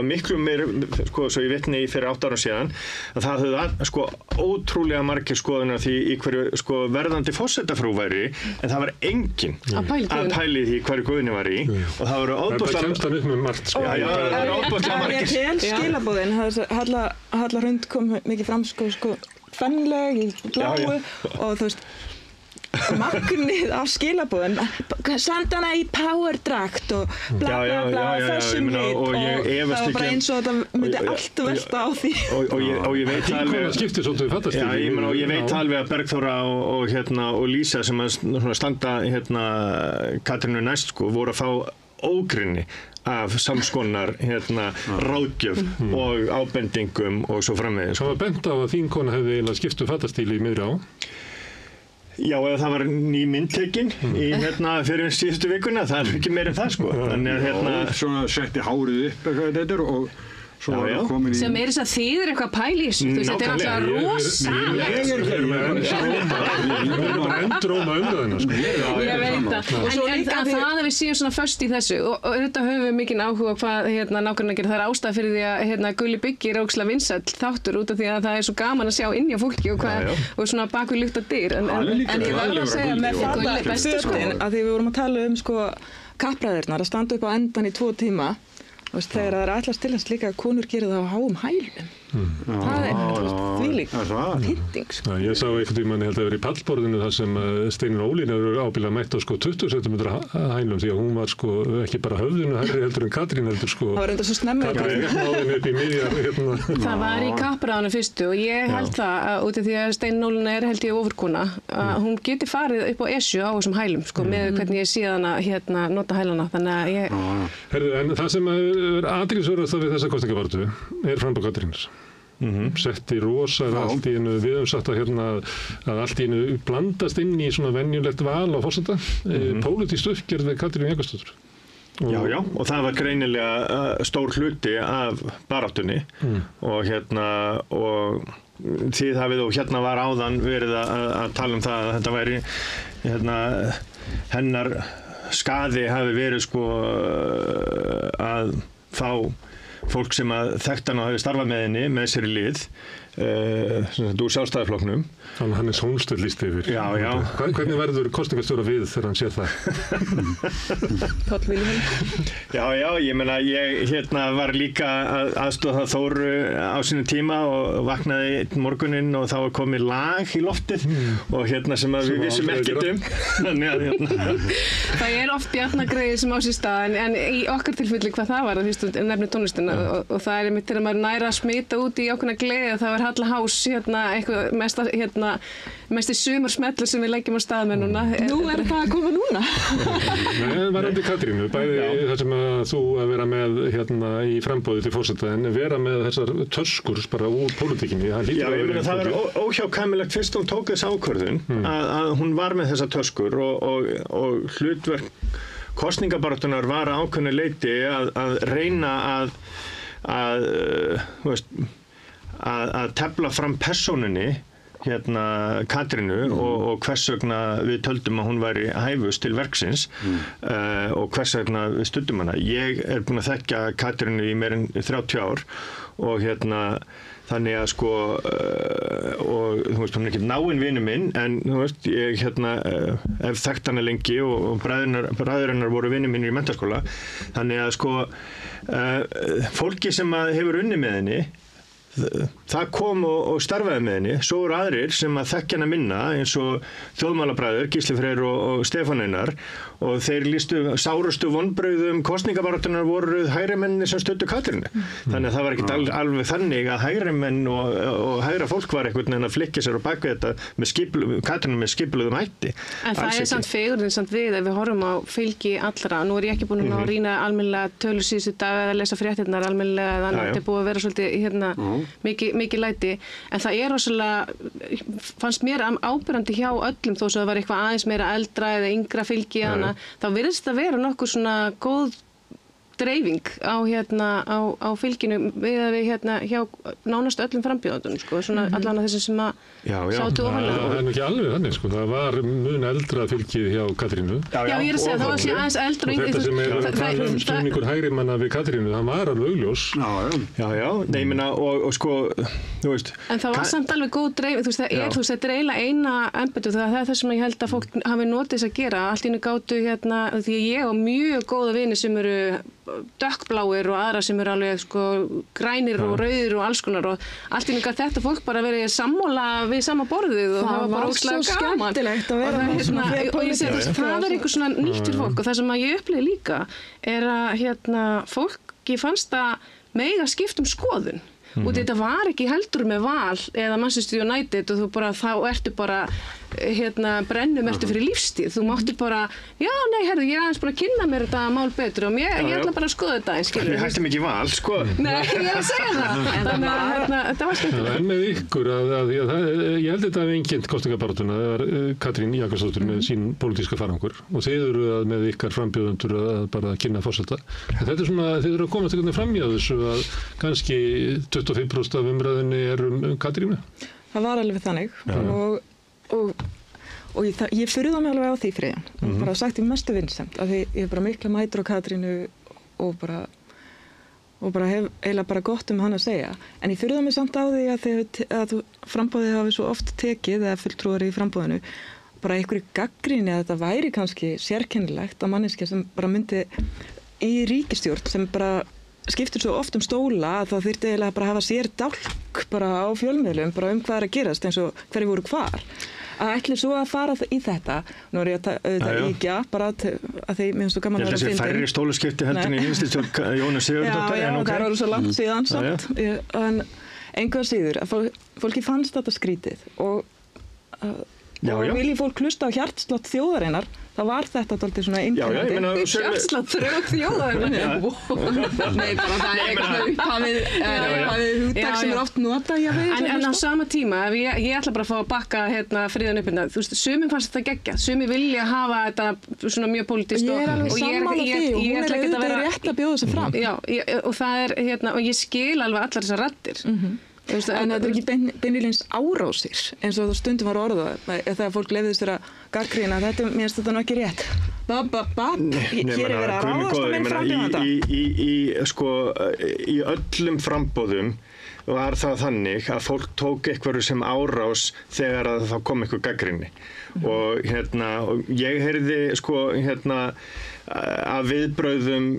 miklu meir sko, svo ég vitni fyrir 8 árum síðan að það höfðu sko ótrúlega margir skoðunar því í hverju sko verðandi forsetafrú væri en það var enginn að pæli því hverju guðni var í og það voru Halla Hrund kom mikið fram sko fennleg í bláu og þú veist magnið af skilaboðin senda hana í powerdrakt og bla bla bla þessum lit og það var bara eins og þetta myndi allt velta á því og ég veit alveg og ég veit alveg að Bergþóra og Lísa sem að standa Katrínu næst sko voru að fá ógrynni af samskonar ráðgjöf og ábendingum og svo framvegis. Það var bent á að þín kona hefði eiginlega skipt fattastíli í miðri á. Já, eða það var ný myndtekin í fyrir síðustu vikuna, það er ekki meir en það sko. Þannig að svona setti hárið upp eitthvað þetta og svo komin í sem þess að þýðir eitthvað pæli í þessu þetta er alltaf rosa endróma umræðina sko. Ég veit það en það að við séum svona föst í þessu og auðvitað höfum við mikinn áhuga hvað nákvæmlega gerir, það er ástæða fyrir því að Gulli Byggi er ógeðslega vinsæll þáttur út af því að það er svo gaman að sjá inn hjá fólki og svona bak við lykta dyr en ég verð að segja með fötin að því við vorum að tala sko kappræðirnar að standa upp á endan í 2 tíma þegar það er ætlast til þess líka að konur gera það á háum hælum. Það er þvílík pynting. Sko. Ég sá einhvern tímann, ég held að vera í pallborðinu þar sem Steinunn Ólín hefur ábyggilega mætt á sko 20 cm hælum því að hún var sko ekki bara höfðinu herri heldur en Katrín heldur sko. Það var enda svo snemmið. Katrín upp í miðjar. Það var í kappræðinu fyrstu og ég held það út af því að Steinunn Ólín er held ég ofurkona að hún geti farið upp á Esju á þessum hælum sko með hvernig ég sé hana nota hælana þannig að ég Herðu, en það sem er athyglisverðast við þessa kosningabaráttu er framboð Katrínar. Setti rosa allt í einu, við höfum sagt að allt í einu blandast inn í svona venjulegt val á forseta, pólitískt uppgerð við Katrínu Jakobsdóttur. Já, og það var greinilega stór hluti af baráttunni og og þið hafið og var áðan verið að tala um það að þetta væri hennar skaði hafi verið sko að fá fólk sem að þekkt hann og hafi starfað með henni með sér í lið úr Sjálfstæðisflokknum. Þannig að Hannes Hólmstedt lýsti yfir. Já. Hvernig verður kosningastjóra við þegar hann sér það? Páll Vilhelm. Já, ég meina, ég var líka aðstoða Þóru á sínum tíma og vaknaði einn morguninn og þá var komið lag í loftið og sem að við vissum ekkert um. Það er oft bjarnagreiði sem á sér stað en í okkar tilfelli hvað það var, þú nefnir tónlistina og það er einmitt þegar maður næra að smita út í ákveðna gleði það var Halla Hás eitthvað mesti sumarsmellur sem við leggjum á stað með núna. Nú er það að koma núna. Nei, varandi Katrínu, bæði það sem að þú að vera með í frambóði til forseta en vera með þessar töskur bara úr pólitíkinni. Já, ég meina það er óhjákvæmilegt fyrst hún tók þess ákvörðun að hún var með þessar töskur og hlutverk kosningabaráttunar var ákveðnu leyti að reyna að tefla fram persónunni Katrínu og hvers vegna við töldum að hún væri hæfust til verksins og hvers vegna við studdum hana. Ég er búin að þekkja Katrínu í meir en 30 ár og þannig að sko og þú veist hún er ekki náinn vinur minn en þú veist ég hef þekkt hana lengi og bræður hennar voru vinir mínir í menntaskóla þannig að sko fólki sem hefur unnið með henni það kom og starfaði með henni, svo eru aðrir sem að þekkja hana minna eins og þjóðmálabræður, Gísli Freyr og Stefán Einar og þeir lýstu sárustu vonbrigðum kosningabaráttunnar voru hægrimenni sem studdu Katrínu. Þannig að það var ekkert alveg þannig að hægrimenn og hægra fólk var einhvern veginn að flikka sér á bakvið þetta Katrínu með skipulöðum hætti. En það er samt fegurðin samt við ef við horfum á fylgi allra. Nú er ég ekki búin að rýna almennilega tölur síðustu dag eða lesa fréttirnar almennilega þannig að þetta er búið að vera svolítið mikið læti. En það er rosalega, fannst mér áberandi hjá öllum þó að það var eitthvað aðeins meira eldra eða yngra fylgi hana, þá virðist það vera nokkur svona góð dreifing á fylginu við hjá nánast öllum frambjóðandunum sko, svona allan að þessum sem að sátu ofanlega. Það er nú ekki alveg þannig sko, það var mun eldra fylgið hjá Katrínu. Já, ég er að segja, það var sér aðeins eldra. Þetta sem er að tala stuðningur hægrimanna við Katrínu, það var alveg augljós. Já, nei, minna, og sko, þú veist. En það var samt alveg góð dreifing, þetta er eiginlega eina embætti, það er það sem ég held að fólk hafi notið þess að gera, allt í einu gátu því ég á mjög góða vini sem eru dökkbláir og aðra sem eru alveg sko grænir og rauðir og alls konar og allt í nýtt þetta fólk bara verið sammála við sama borðið og það var bara óslega gaman skemmtilegt að vera og ég segi það er einhver svona nýtt fyrir fólk og það sem að ég upplifði líka er að fólki fannst að mega skipta skoðun og þetta var ekki heldur með Val eða Manchester United og þú bara þá ertu bara brennum ertu fyrir lífstíð þú máttir bara, já nei herðu ég er aðeins búin að kynna mér þetta mál betur og ég ætla bara að skoða þetta eins Við hættum ekki Val, sko Nei, ég er að segja það þannig að þetta var skemmtilegt En með ykkur, ég held þetta af einkennt kosningabaráttuna, það var Katrín Jakobsdóttir með sín pólitíska farangur og þið eru með ykkar frambjóðendur að bara kynna forseta en þetta er svona, þið eru að komast einhvern veginn fram í þessu að kannski 25% af umræðinni er Katrínu Það var alveg þannig og ég furða mig alveg á því Freyjan og bara sagt í mestu vinsemd af því ég er bara mikla mætur á Katrínu og bara hef eiginlega bara gott hana að segja en ég furða mig samt á því að frambóðið hafi svo oft tekið eða fulltrúar í frambóðinu bara einhverju gagnrýni að þetta væri kannski sérkennilegt að manneskja sem bara myndi í ríkisstjórn sem bara skiptir svo oft stóla að það þyrfti eiginlega bara að hafa sér dálk bara á fjölmiðlum bara hvað er að gerast eins og hverju voru hvar að ætli svo að fara í þetta nú er ég að íkja bara að því minnst þú gaman að vera að finna færri stóluskipti heldur í vinstistjórn Jónas Sigurðardóttir Já, það er svo langt síðan samt en einhver síður að fólki fannst þetta skrítið og vilji fólk hlusta á hjartslátt þjóðarinnar þá var þetta dálítið svona einkennandi hjartslátt þjóðarinnar Nei, bara það er hafið hugtak sem er oft notað En á sama tíma, ég ætla bara að fá að bakka friðan upp þú veist, sumir fannst þetta geggjað sumir vilja hafa þetta svona mjög pólitískt Ég er alveg sammála því og hún er auðvitað rétt að bjóða sig fram Já, og það er og ég skil alveg allar þessar raddir En þetta er ekki beinilins árásir eins og stundum var orðað þegar fólk leyfði sér að gagnrýna þetta mér finnst þetta nú ekki rétt hér er verið að ráðast á minn frambjóðanda í öllum frambóðum var það þannig að fólk tók eitthvað sem árás þegar að það kom eitthvað gagnrýni og ég heyrði að viðbrögðum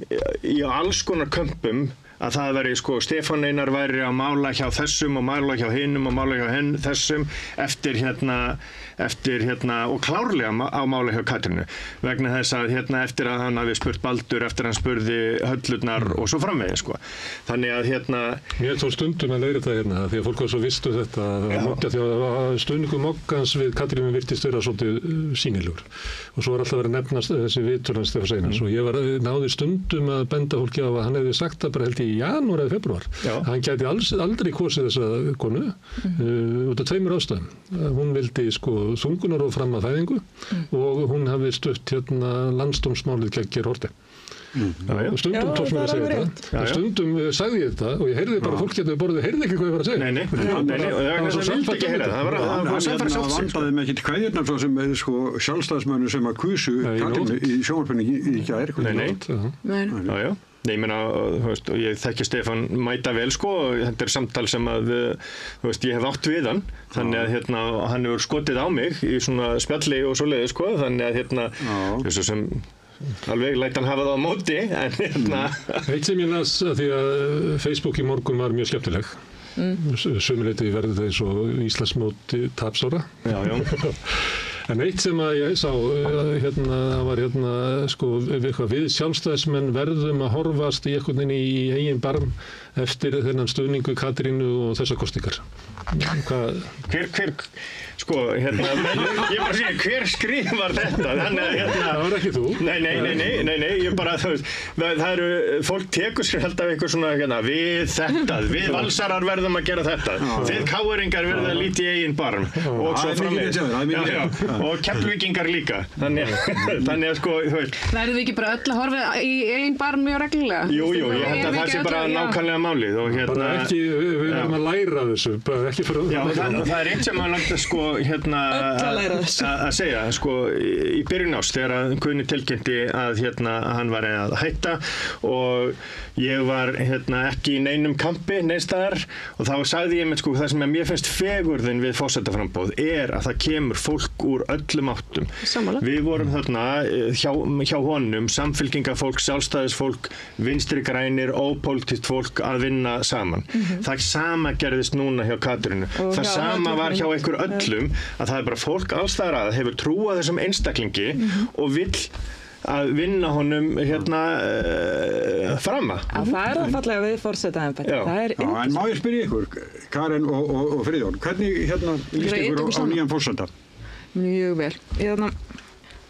í alls konar kömpum að það væri Stefán Einar væri að mála hjá þessum og mála hjá hinum og mála hjá þessum eftir og klárlega á mála hjá Katrínu vegna þess að eftir að hann hafi spurt Baldur eftir að hann spurði höllurnar og svo framvegis þannig að Ég tók stundum að leiðra þetta því að fólk var svo vistu þetta því að stuðningum okkans við Katrínu virtist vera svolítið sýnilegur og svo var alltaf verið að nefnast þessi viðtölu Stefán Einars og ég náði stundum að benda fólki á að hann hefði sagt það bara held í janúar eða februar hann gæti aldrei kosið þessa konu út af tveimur ástæðum hún vildi þungunarof fram að fæðingu og hún hafi stutt landsdómsmálið gegn Geir Haarde stundum tókst mér að segja þetta stundum sagði ég þetta og ég heyrði bara fólk getur borðið heyrði ekki hvað ég var að segja Nei, það var svo vildi ekki heyra það vandaði mig ekki kveðirnar svo sem sjálfstæðismönnum sem að kusu Katrínu í sjónvarpinu í gær Nei, ég meina, og ég þekki Stefán mæta vel þetta er samtal sem að ég hef átt við hann þannig að hann hefur skotið á mig í svona spjalli og svoleiðis þannig að þessu sem alveg læt hann hafa það á móti en Eitt sem ég las að því að Facebook í morgun var mjög skemmtileg Sömuleyti verður það eins og Íslandsmóti tapsára. Já. En eitt sem að ég sá, var sko, við sjálfstæðismenn verðum að horfast í einhvern veginn í eigin barm eftir þennan stuðningu Katrínu og þessar kosningar. Sko, ég bara segja, hver skrifar þetta? Það var ekki þú. Nei, ég bara, það eru, fólk tekur sér held af eitthvað svona, við valsarar verðum að gera þetta, þið káeringar verðum að líti í eigin barm, og svo framvegis, og Keflvíkingar líka, þannig að sko, þú veist. Verðum við ekki bara öll að horfa í eigin barm mjög reglulega? Jú, ég held að það sé bara nákvæmlega málið, og bara ekki, við verðum að læra þessu, bara ekki fyrir Já, það er eitt sem maður langt að sko, að segja, sko, í byrjun árs þegar Guðni tilkynnti að hann var að hætta og ég var ekki í neinum kampi neinstaðar og þá sagði ég sko, það sem mér finnst fegurðin við forsetaframboð að það kemur fólk úr öllum áttum. Sammála. Við vorum hjá honum, samfylkingafólk, sjálfstæðisfólk, vinstri grænir, ópólitískt fólk að vinna saman. Það sama gerðist núna hjá Katrínu. Það sama var hjá einhver öllum að það er bara fólk allstaðar að hefur trúað þessum einstaklingi og vill að vinna honum frama. Það er það fallega við forsetaembætti. En má ég spyrja ykkur, Karen og Friðjón, hvernig líst ykkur á nýjan forseta? Mjög vel. Ég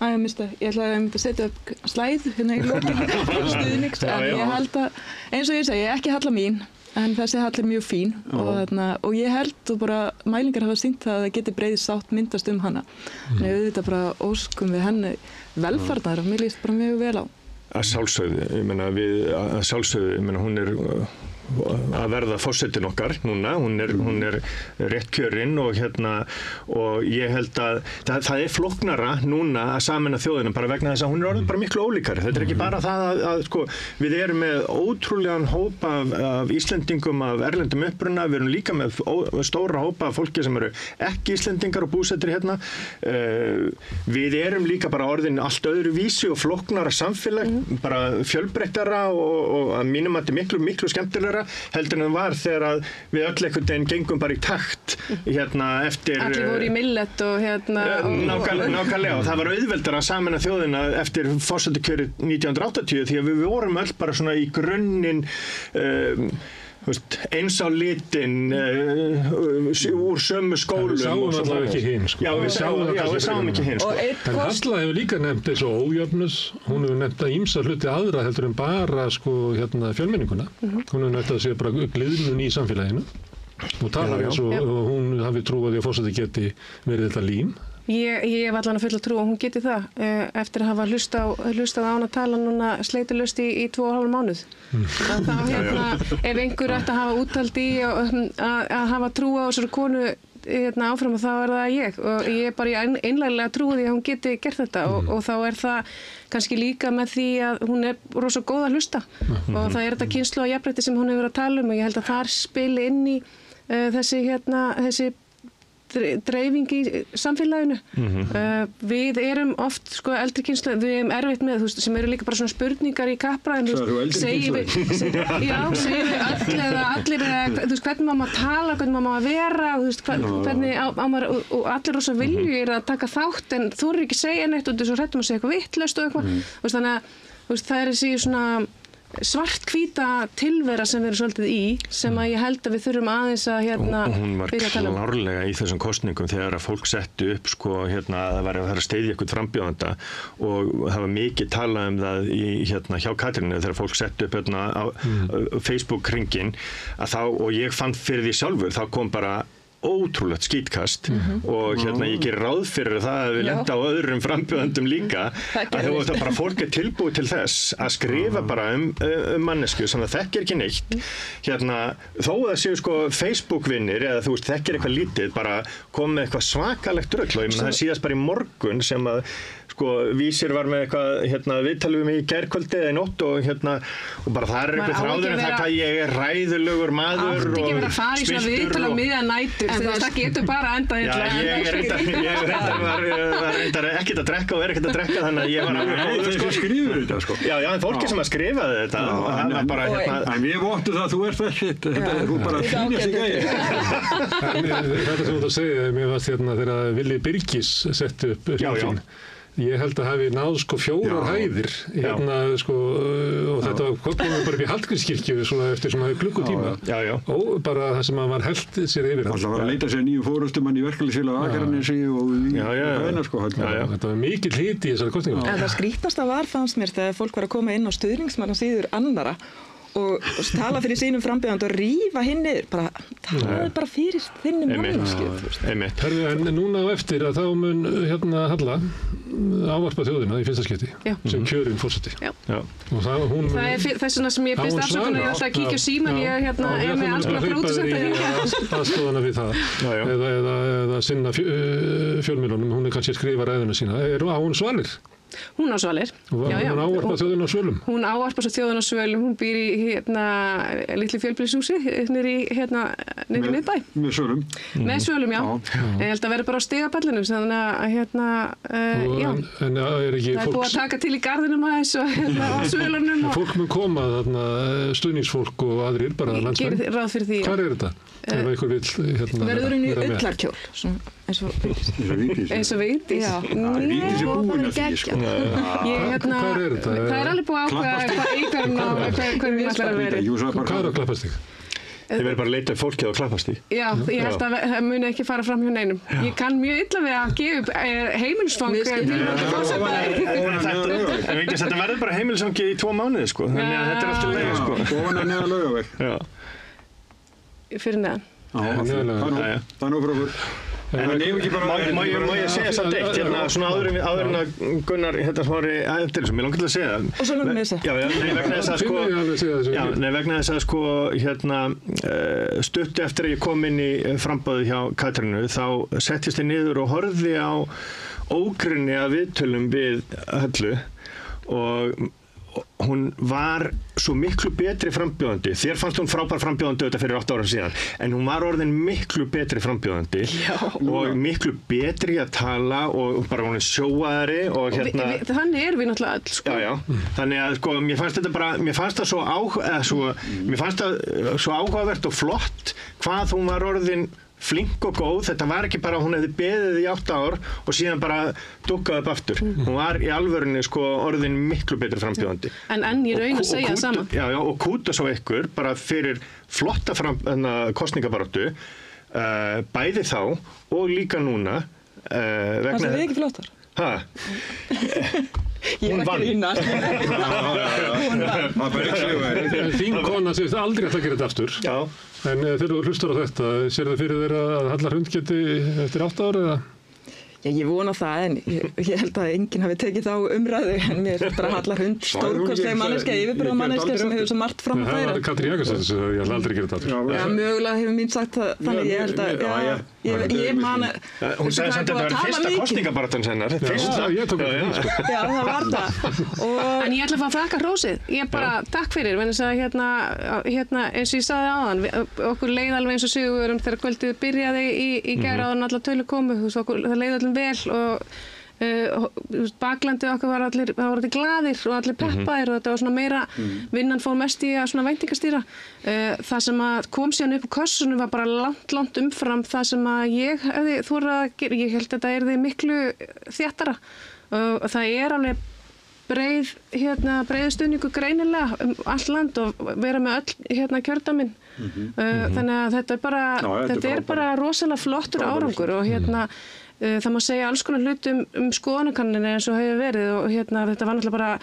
ætlaði að setja upp slæð í lokinn stuðnings, en ég held að, eins og ég segi, ekki halla mín, en þessi hall er mjög fín og ég held og bara mælingar hafa sýnt það að það geti breið sátt myndast hana. Þannig auðvitað bara óskum við henni velfarnar og mér líst bara mjög vel á. Að sjálfsögðu, hún er að verða forsetinn okkar núna, hún er rétt kjörinn og ég held að það er flóknara núna að sameina þjóðina bara vegna þess að hún er orðin bara miklu ólíkari. Þetta er ekki bara það að sko, við erum með ótrúlegan hóp af Íslendingum af erlendum uppruna, við erum líka með stóra hópa af fólki sem eru ekki Íslendingar og búsettir við erum líka bara orðin allt öðru vísi og flóknara samfélag, bara fjölbreyttara og að mínum að þetta er miklu skemmtilegra heldur en það var þegar við öll einhvern veginn gengum bara í takt eftir allir voru í millet og nákvæmlega og það var auðveldara að sameina þjóðina eftir forsetakjörið 1980 því að við vorum öll bara svona í grunninn eins á litin úr sömu skólum við sáum allavega ekki hinn sko. við sáum ekki hinn sko. En Halla hefur líka nefnt eins og ójöfnus hún hefur nefnt að ýmsa hluti aðra heldur en bara sko, fjölmenninguna hún hefur nefnt að sé bara gliðnun í samfélaginu og talar eins og hún hafi trúið að forseti geti verið þetta lím Ég hef allan að fulla trú og hún geti það eftir að hafa hlustað á hana tala núna sleitulaust í 2,5 mánuð. Þá ef einhver ætti að hafa úttald í að hafa trú á þessari konu áfram og þá er það ég og ég er bara einlæglega trúið því að hún geti gert þetta og þá er það kannski líka með því að hún er rosa góð að hlusta og það er þetta kynslóð og jafnrétti sem hún hefur að tala og ég held að þar spili inn í þessi dreifing í samfélaginu. Við erum oft sko eldri kynslóð, við erum erfitt með sem eru líka bara svona spurningar í kappræðin segjum við öll eða allir hvernig má maður tala, hvernig má maður vera hvernig á maður og allir rosa viljugir að taka þátt en þú eru ekki að segja neitt og þú er svo hrættum að segja eitthvað vitlaust og eitthvað þannig að það er þessi svona svarthvíta tilvera sem við erum svolítið í sem að ég held að við þurfum aðeins að hún var klárlega í þessum kosningum þegar að fólk settu upp sko að það var að steyðja eitthvað frambjóðanda og það var mikið talað um það í hjá Katrínu þegar fólk settu upp á Facebook hringinn að þá og ég fann fyrir því sjálfur þá kom bara ótrúlegt skítkast og ég gerir ráð fyrir það að við lenda á öðrum frambjóðandum líka að það bara fólk tilbúið til þess að skrifa bara mannesku sem það þekkir ekki neitt þó að það séu sko Facebook-vinnir eða þú veist þekkir eitthvað lítið bara kom með eitthvað svakalegt rugl og það síðast bara í morgun sem að sko Vísir var með eitthvað viðtalið mig í gærkvöldi eða í nótt og bara það er eitthvað þráður en það hvað ég er ræðulegur maður og spiltur og það getur bara enda var ekkert að drekka og ekkert að drekka, þannig að ég var Þeir skrifur þetta, sko. Já, fólki sem að skrifaði þetta. En ég vottu það að þú ert ekkert, þú bara finnast í gæði. Þetta sem þú ert að segja, mér varst þegar Willi Birgis setti upp hljómsveit. Ég held að hafi náð 4 hæðir og þetta komum við bara upp í Hallgrímskirkju svona eftir svona klukkutíma og bara það sem var hellt sér yfir. Það var að leita sér nýju fórustumann í verkalýðsfélag Akranesi og í Hrauna, sko. Þetta var mikill hiti í þessari kosningum. En það skrítnasta var, fannst mér, þegar fólk var að koma inn á stuðningsmannasíður annarra og tala fyrir sínum frambjóðandi og rífa hinn niður, talaðu bara fyrir þinni manneskju. Herðu, en núna á eftir að þá mun Halla ávarpa þjóðina í fyrsta skipti sem kjörinn forseti. Og það er þess vegna sem ég byrst afsökunar, ég ætla að kíkja síman, ég er með alls konar pródúsenta. Aðstoðana við það, eða sinna fjölmiðlunum, hún kannski að skrifa ræðuna sína. Á hún svalir? Hún á svalir. Hún ávarpa þjóðina á Svölum? Hún ávarpa þjóðina á Svölum, hún býr í litlu fjölbýlishúsi niðri í miðbæ. Með Svölum? Með Svölum, já. Ég held að vera bara á stigapallinum, þannig að já. En er ekki það er búið að taka til í garðinum aðeins og á Svölunum. Fólk mun koma þarna, stuðningsfólk og aðrir, bara landsmenn. Gerir ráð fyrir því. Hvar er þetta? Ef einhver vill verður hún í ullarkjól, eins og Vigdís. Vigdís er búin að því, sko. Hvar er þetta? Það er alveg búið að ákveða hvað íkvæðum á hverjum við ætlar að vera. Hvað er að Klapparstíg? Þið verður bara að leita fólkið á Klapparstíg. Já, ég held að það muni ekki fara fram hjá neinum. Ég kann mjög illa við að gefa heimilisfang En Vigdís, þetta verður bara heimilisfangi í 2 mánuði, sko. Þannig að þetta er alltaf leið, sko. Ofan að neðan Laugaveg. Fyrir neðan. Það nú frábúr. Má ég segja samt eitt, svona áður en að Gunnar Smári eftir þessu, mér langar til að segja það. Og svo langar mér að segja. Vegna þess að stuttu eftir að ég kom inn í framboðið hjá Katrínu, þá settist ég niður og horfði á ógrynni af viðtölum við Höllu og hún var svo miklu betri frambjóðandi. Þér fannst hún frábær frambjóðandi auðvitað fyrir 8 ára síðan, en hún var orðin miklu betri frambjóðandi og miklu betri að tala og bara hún er sjóaðari og þannig erum við náttúrulega öll, sko. Já. Þannig að sko, mér fannst það svo áhugavert og flott hvað hún var orðin flink og góð. Þetta var ekki bara að hún hefði beðið í 8 ár og síðan bara dúkkaði upp aftur. Hún var í alvörunni sko orðin miklu betri frambjóðandi. En í raun að segja sama. Já, og kúta svo ykkur bara fyrir flotta kosningabaráttu, bæði þá og líka núna. Það sem við ekki flottar. Hún vann. Þín kona segist aldrei að það gera þetta aftur. Já. En þegar þú hlustar á þetta, sér það fyrir þér að Halla Hrund geti eftir 8 ára eða? Já, ég vona það, en ég held að enginn hafi tekið þá umræðu, en mér er bara Halla Hrund stórkostleg manneskja, yfirburða manneskja sem hefur svo margt fram að færa. Það var Katrín Jakobsdóttir sem ég ætla aldrei að gera þetta aftur. Já, mögulega hefur mín sagt það, þannig ég held að, ég man að... Hún sagði sem þetta var fyrsta kosningabaráttan hennar. Já, ég tók það. Já, það var það. En ég ætla að fá að þakka hrósið. Ég bara, takk fyrir, en þess að hérna, eins og ég sagði áðan, okkur leið alveg eins og Sigurvörum þegar kvöldið byrjaði í gær áður en allar tölu komu, það leið öllum vel og baklandið okkar var allir glaðir og allir peppaðir og þetta var svona meira vinnan fór mest í að svona væntingastýra. Það sem að kom síðan upp á kössunum var bara langt umfram það sem að ég hefði þorað að gera. Ég held að þetta yrði miklu þéttara og það er alveg breið stuðningur greinilega allt land og vera með öll kjördæmin. Þannig að þetta er bara rosalega flottur árangur og það má segja alls konar hluti skoðanakanninu eins og hefur verið og þetta var náttúrulega bara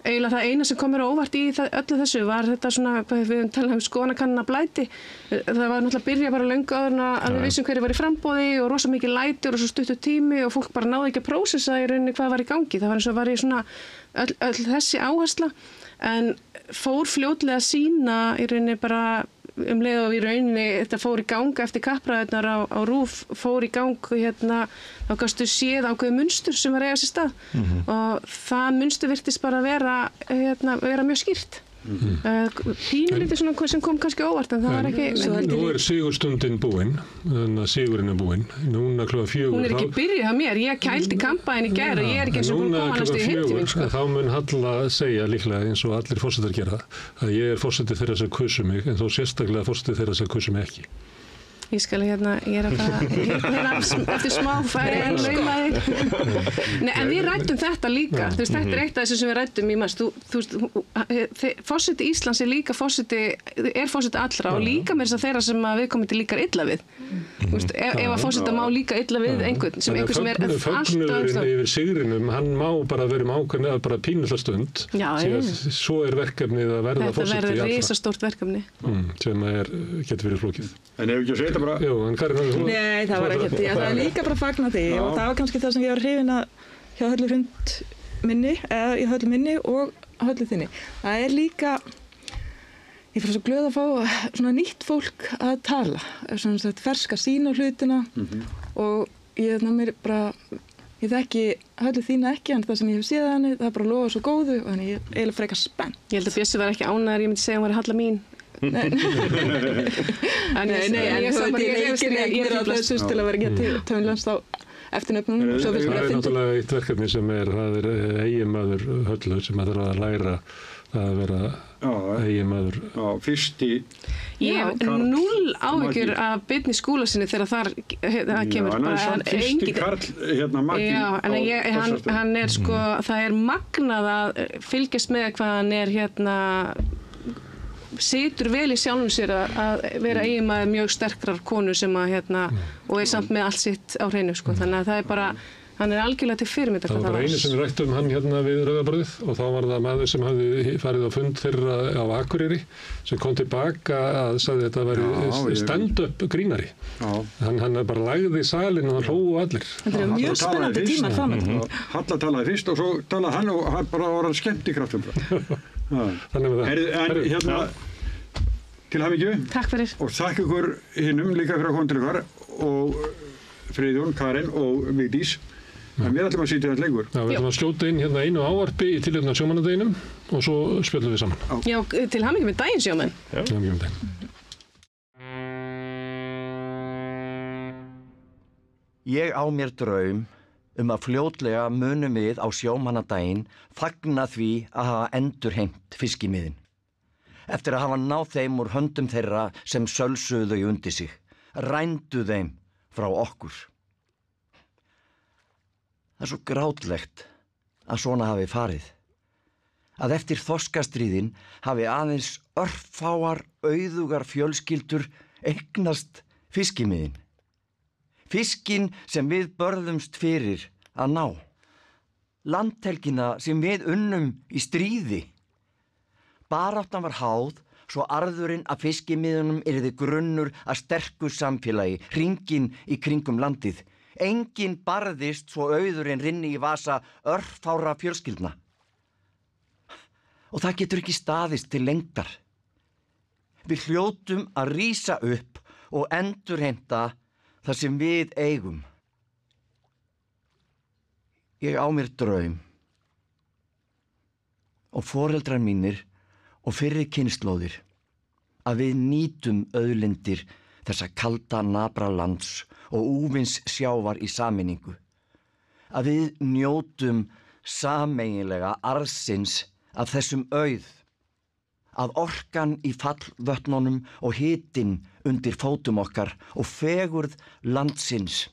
eiginlega það eina sem kom mér óvart í öllu þessu var þetta svona, hvað við talaðum skoðanakannina blæti. Það var náttúrulega að byrja bara löngu áður að við vissum hverju var í framboði og rosa mikið læti og rosa stuttur tími og fólk bara náði ekki að prósessa í rauninni hvað var í gangi. Það var eins og var í svona öll þessi áhersla en fór fljótlega að sýna í rauninni bara leið og í rauninni þetta fór í gang eftir kappræðurnar á RÚV fór í gang þá gastu séð ákveðið munstur sem var eiga sér stað og það munstur virtist bara vera mjög skýrt Pínulítið svona sem kom kannski óvart, en það var ekki... Nú sigurstundin búinn, þannig að sigurinn búinn. Núna klukkan 4. Hún ekki byrjuð hjá mér, ég kældi kampaðin í gær og ég ekki eins og búin að koma næstu í heimtíminn, sko. Þá mun Halla segja líklega eins og allir forsetar gera að ég forseti þeirra sem kusu mig, en þó sérstaklega forseti þeirra sem kusu mig ekki. Ég skal ég er að fara eftir smá færi en laumaði. En við ræddum þetta líka. Þú veist, þetta eitt af þessu sem við ræddum í maður. Þú veist, forseti Íslands líka forseti allra og líka með þess að þeirra sem viðkomandi líkar illa við. Þú veist, ef að forseta má líka illa við einhvern sem alltaf... Fögnurinn yfir sigrinum, hann má bara vera með ákveðin eða bara pínulegt stund. Svo verkefnið að verða forseti allra. Þetta verður risastórt verkefni. Sem getur verið flókið. En ef ekki að segja bara... Jú, en Karin, Nei, það var ekkert, það líka bara að fagna því og það var kannski það sem ég var hrifin að hjá Höllu Hrund minni, eða í Höllu minni og Höllu þinni. Það líka, ég fyrir svo glöð að fá svona nýtt fólk að tala, svona þetta ferska sín á hlutina og ég þekki Höllu þína ekki, en það sem ég hef séð henni, það bara lofa svo góðu og þannig ég eiginlega frekar spennt. Ég held að Bjössi var ekki ánægður, ég myndi segja að hún var Halla mín. Nei, en ég er alltaf sust til að vera ekki tönnlænst á eftirnöfnum. Það náttúrulega eitt verkefni sem það eiginmaður Höllu sem þarf að læra að vera eiginmaður. Fyrsti... Ég hef 0 áhyggjur af Birni skúla sinni þegar það kemur bara... Já, hann fyrsti karl, Maggi. Já, en hann sko, það magnað að fylgjast með hvað hann situr vel í sjálfum sér að vera eiginmaður mjög sterkrar konu sem að og samt með allt sitt á hreinu, sko. Þannig að það bara, hann algjörlega til fyrirmyndar. Það var einu sem við rættum hann við Rauðaborðið og þá var það maður sem hafði farið á fund þeirra á Akureyri sem kom tilbaka að sagði þetta væri stand-up grínari. Hann bara lagði salinn og hann hlógu allir. Þetta mjög spennandi tímar framan. Halla talaði fyrst og svo talaði hann og hann bara var hann skemmtikraftur. En til hamingju. Takk fyrir. Og þakka ykkur hinnum líka fyrir að koma til ykkar og Friðjón, Karin og Vigdís. En við ætlum að sitja þetta lengur. Já, við ætlum að skjóta inn einu ávarpi í tilefni af sjómannadeginum og svo spjöllum við saman. Já, til hamingju með daginn, sjómenn. Já, til hamingju með daginn. Ég á mér draum að fljótlega munum við á sjómannadaginn fagna því að hafa endurheimt fiskimiðin. Eftir að hafa náð þeim úr höndum þeirra sem sölsuðu þau undir sig, rændu þeim frá okkur. Það svo grátlegt að svona hafi farið. Að eftir þorskastríðin hafi aðeins örfáar auðugar fjölskyldur eignast fiskimiðin. Fiskinn sem við börðumst fyrir að ná. Landhelgina sem við unnum í stríði. Baráttan var háð svo arðurinn af fiskimiðunum yrði grunnur að sterku samfélagi, hringinn í kringum landið. Enginn barðist svo auðurinn rynni í vasa örfára fjölskyldna. Og það getur ekki staðist til lengdar. Við hljótum að rísa upp og endurheimta það sem við eigum. Ég á mér draum og foreldrar mínir og fyrri kynslóðir að við nýtum auðlindir þessa kalda nabra lands og úvins sjávar í sameiningu. Að við njótum sameiginlega arðsins af þessum auð. Að orkan í fallvötnunum og hitinn undir fótum okkar og fegurð landsins,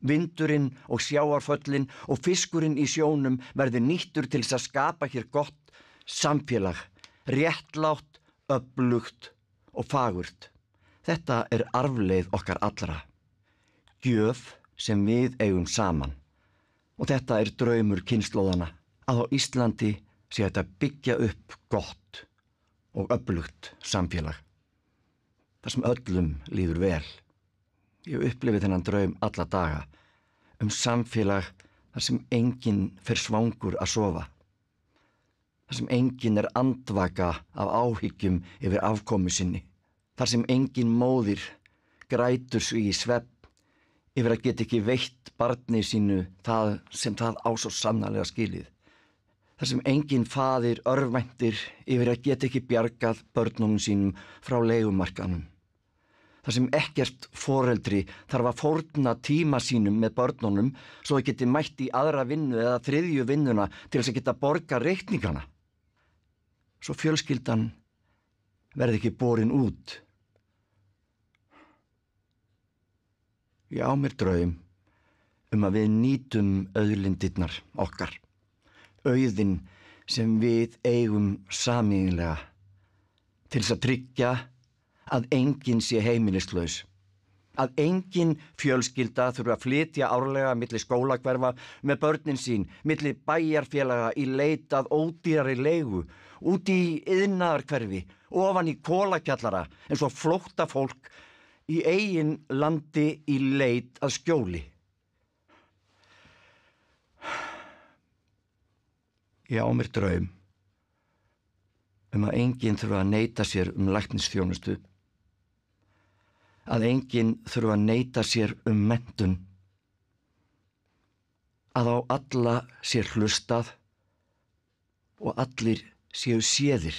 vindurinn og sjávarföllin og fiskurinn í sjónum verði nýttur til þess að skapa hér gott samfélag, réttlátt, öflugt og fagurt. Þetta arfleið okkar allra, gjöf sem við eigum saman. Og þetta draumur kynslóðana, að á Íslandi sé þetta byggja upp gott og öflugt samfélag. Það sem öllum líður vel. Ég upplifi þennan draum alla daga samfélag þar sem enginn fer svangur að sofa. Þar sem enginn andvaka af áhyggjum yfir afkomu sinni. Þar sem enginn móðir grætur sig í svefn yfir að geta ekki veitt barni sínu það sem það á svo sannarlega skilið. Þar sem enginn faðir örvæntir yfir að geta ekki bjargað börnunum sínum frá leigumarkaðnum. Þar sem ekkert foreldri þarf að fórna tíma sínum með börnunum svo þau geti mætt í aðra vinnu eða þriðju vinnuna til þess að geta borga reikningana. Svo fjölskyldan verði ekki borin út. Ég á mér draum að við nýtum auðlindirnar okkar. Auðinn sem við eigum sameiginlega til þess að tryggja að enginn sé heimilislaus, að enginn fjölskylda þurfa að flytja árlega milli skólahverfa með börnin sín, milli bæjarfélaga í leit að ódýrari leigu, út í iðnaðarhverfi, ofan í kolakjallara eins og flóttafólk í eigin landi í leit að skjóli. Ég á mér draum að enginn þurfa að neita sér læknisþjónustu, að enginn þurfa að neita sér menntun, að á alla sé hlustað og allir séu séðir,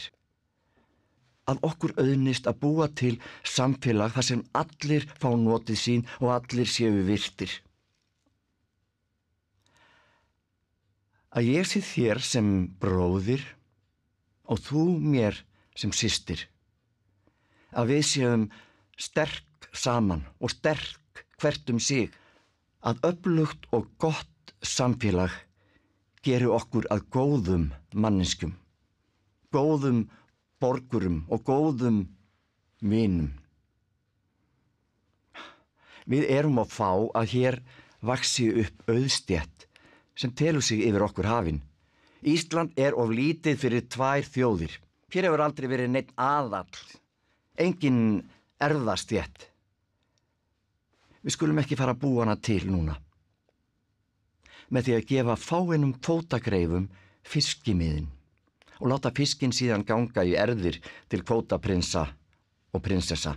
að okkur auðnist að búa til samfélag þar sem allir fá notið sín og allir séu virtir. Að ég sé þér sem bróðir og þú mér sem systir. Að við séum sterk saman og sterk hvert sig. Að öflugt og gott samfélag geri okkur að góðum manneskjum, góðum borgurum og góðum vinum. Við erum að fá að hér vaxi upp auðstétt sem telur sig yfir okkur hafin. Ísland of lítið fyrir 2 þjóðir. Hér hefur aldrei verið neinn aðall, engin erfðastétt. Við skulum ekki fara að búa hana til núna. Með því að gefa fáeinum kvótagreifum fiskimiðin og láta fiskinn síðan ganga í erfðir til kvótaprinsa og prinsessa.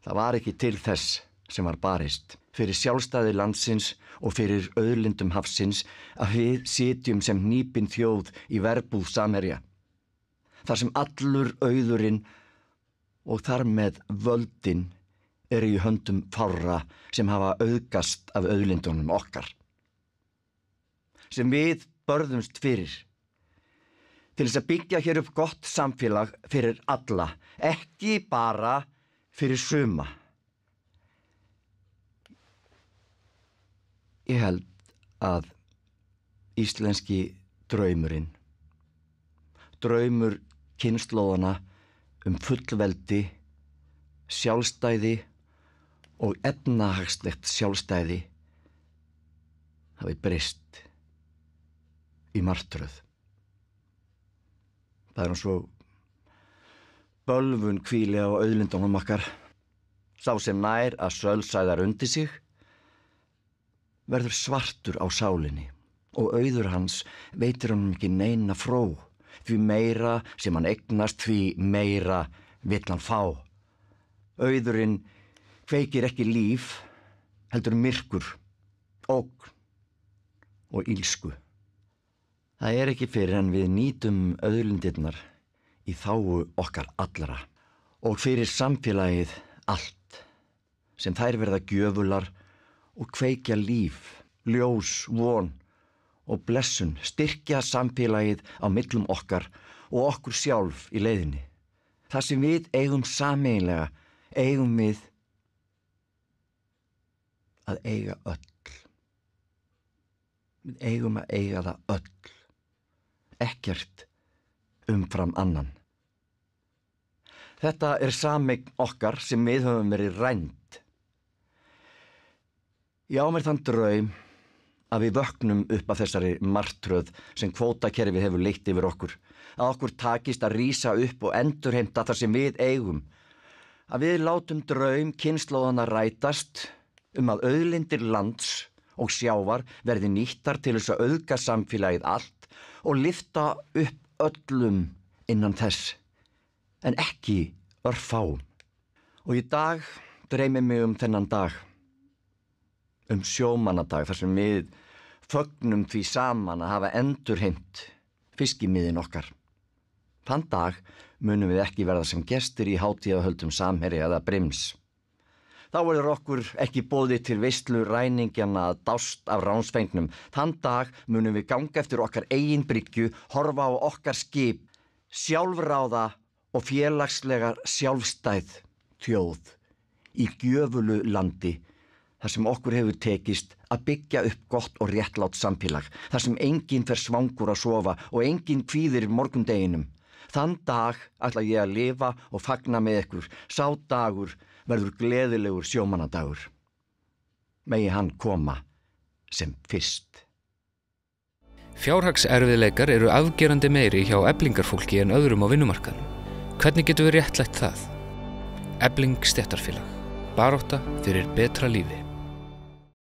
Það var ekki til þess sem var barist fyrir sjálfstæði landsins og fyrir auðlindum hafsins að við sitjum sem hnípin þjóð í verbúð samherja. Þar sem allur auðurinn og þar með völdin í höndum fárra sem hafa auðgast af auðlindunum okkar. Sem við börðumst fyrir. Til þess að byggja hér upp gott samfélag fyrir alla, ekki bara fyrir suma. Ég held að íslenski draumurinn, draumur kynslóðana fullveldi, sjálfstæði og efnahagslegt sjálfstæði hafi breyst í martröð. Það eins og bölvun hvíli á auðlindunum okkar. Sá sem nær að sölsæðar undir sig verður svartur á sálinni og auður hans veitir honum ekki neina fró. Því meira sem hann eignast, því meira vill hann fá. Auðurinn kveikir ekki líf, heldur myrkur, ógn og ílsku. Það ekki fyrir en við nýtum auðlindirnar í þágu okkar allra og fyrir samfélagið allt sem þær verða gjöfular og kveikja líf, ljós, von og blessun, styrkja samfélagið á millum okkar og okkur sjálf í leiðinni. Það sem við eigum sameiginlega, eigum við að eiga öll. Við eigum að eiga það öll, ekkert umfram annan. Þetta sameign okkar sem við höfum verið rænd. Ég á mér þann draum að við vöknum upp af þessari martröð sem kvótakerfið hefur leitt yfir okkur, að okkur takist að rísa upp og endurheimta það sem við eigum, að við látum draum kynslóðanna rætast að auðlindir lands og sjávar verði nýttar til þess að auðga samfélagið allt og lyfta upp öllum innan þess, en ekki örfáum. Og í dag dreymir mig þennan dag, sjómannadag, þar sem við fögnum því saman að hafa endurheimt fiskimiðin okkar. Þann dag munum við ekki verða sem gestir í hátíðahöldum Samherja eða Brims. Þá verður okkur ekki boðið til veislu ræningjana að dást af ránsfengnum. Þann dag munum við ganga eftir okkar eigin bryggju, horfa á okkar skip, sjálfráða og félagslega sjálfstæð þjóð í gjöfulu landi, þar sem okkur hefur tekist að byggja upp gott og réttlátt samfélag, þar sem enginn fer svangur að sofa og enginn kvíðir morgundeginum. Þann dag ætla ég að lifa og fagna með ykkur. Sá dagur verður gleðilegur sjómannadagur. Megi hann koma sem fyrst. Fjárhagserfiðleikar eru afgerandi meiri hjá eflingarfólki en öðrum á vinnumarkaðnum. Hvernig getum við réttlætt það? Efling stéttarfélag. Barátta fyrir betra lífi.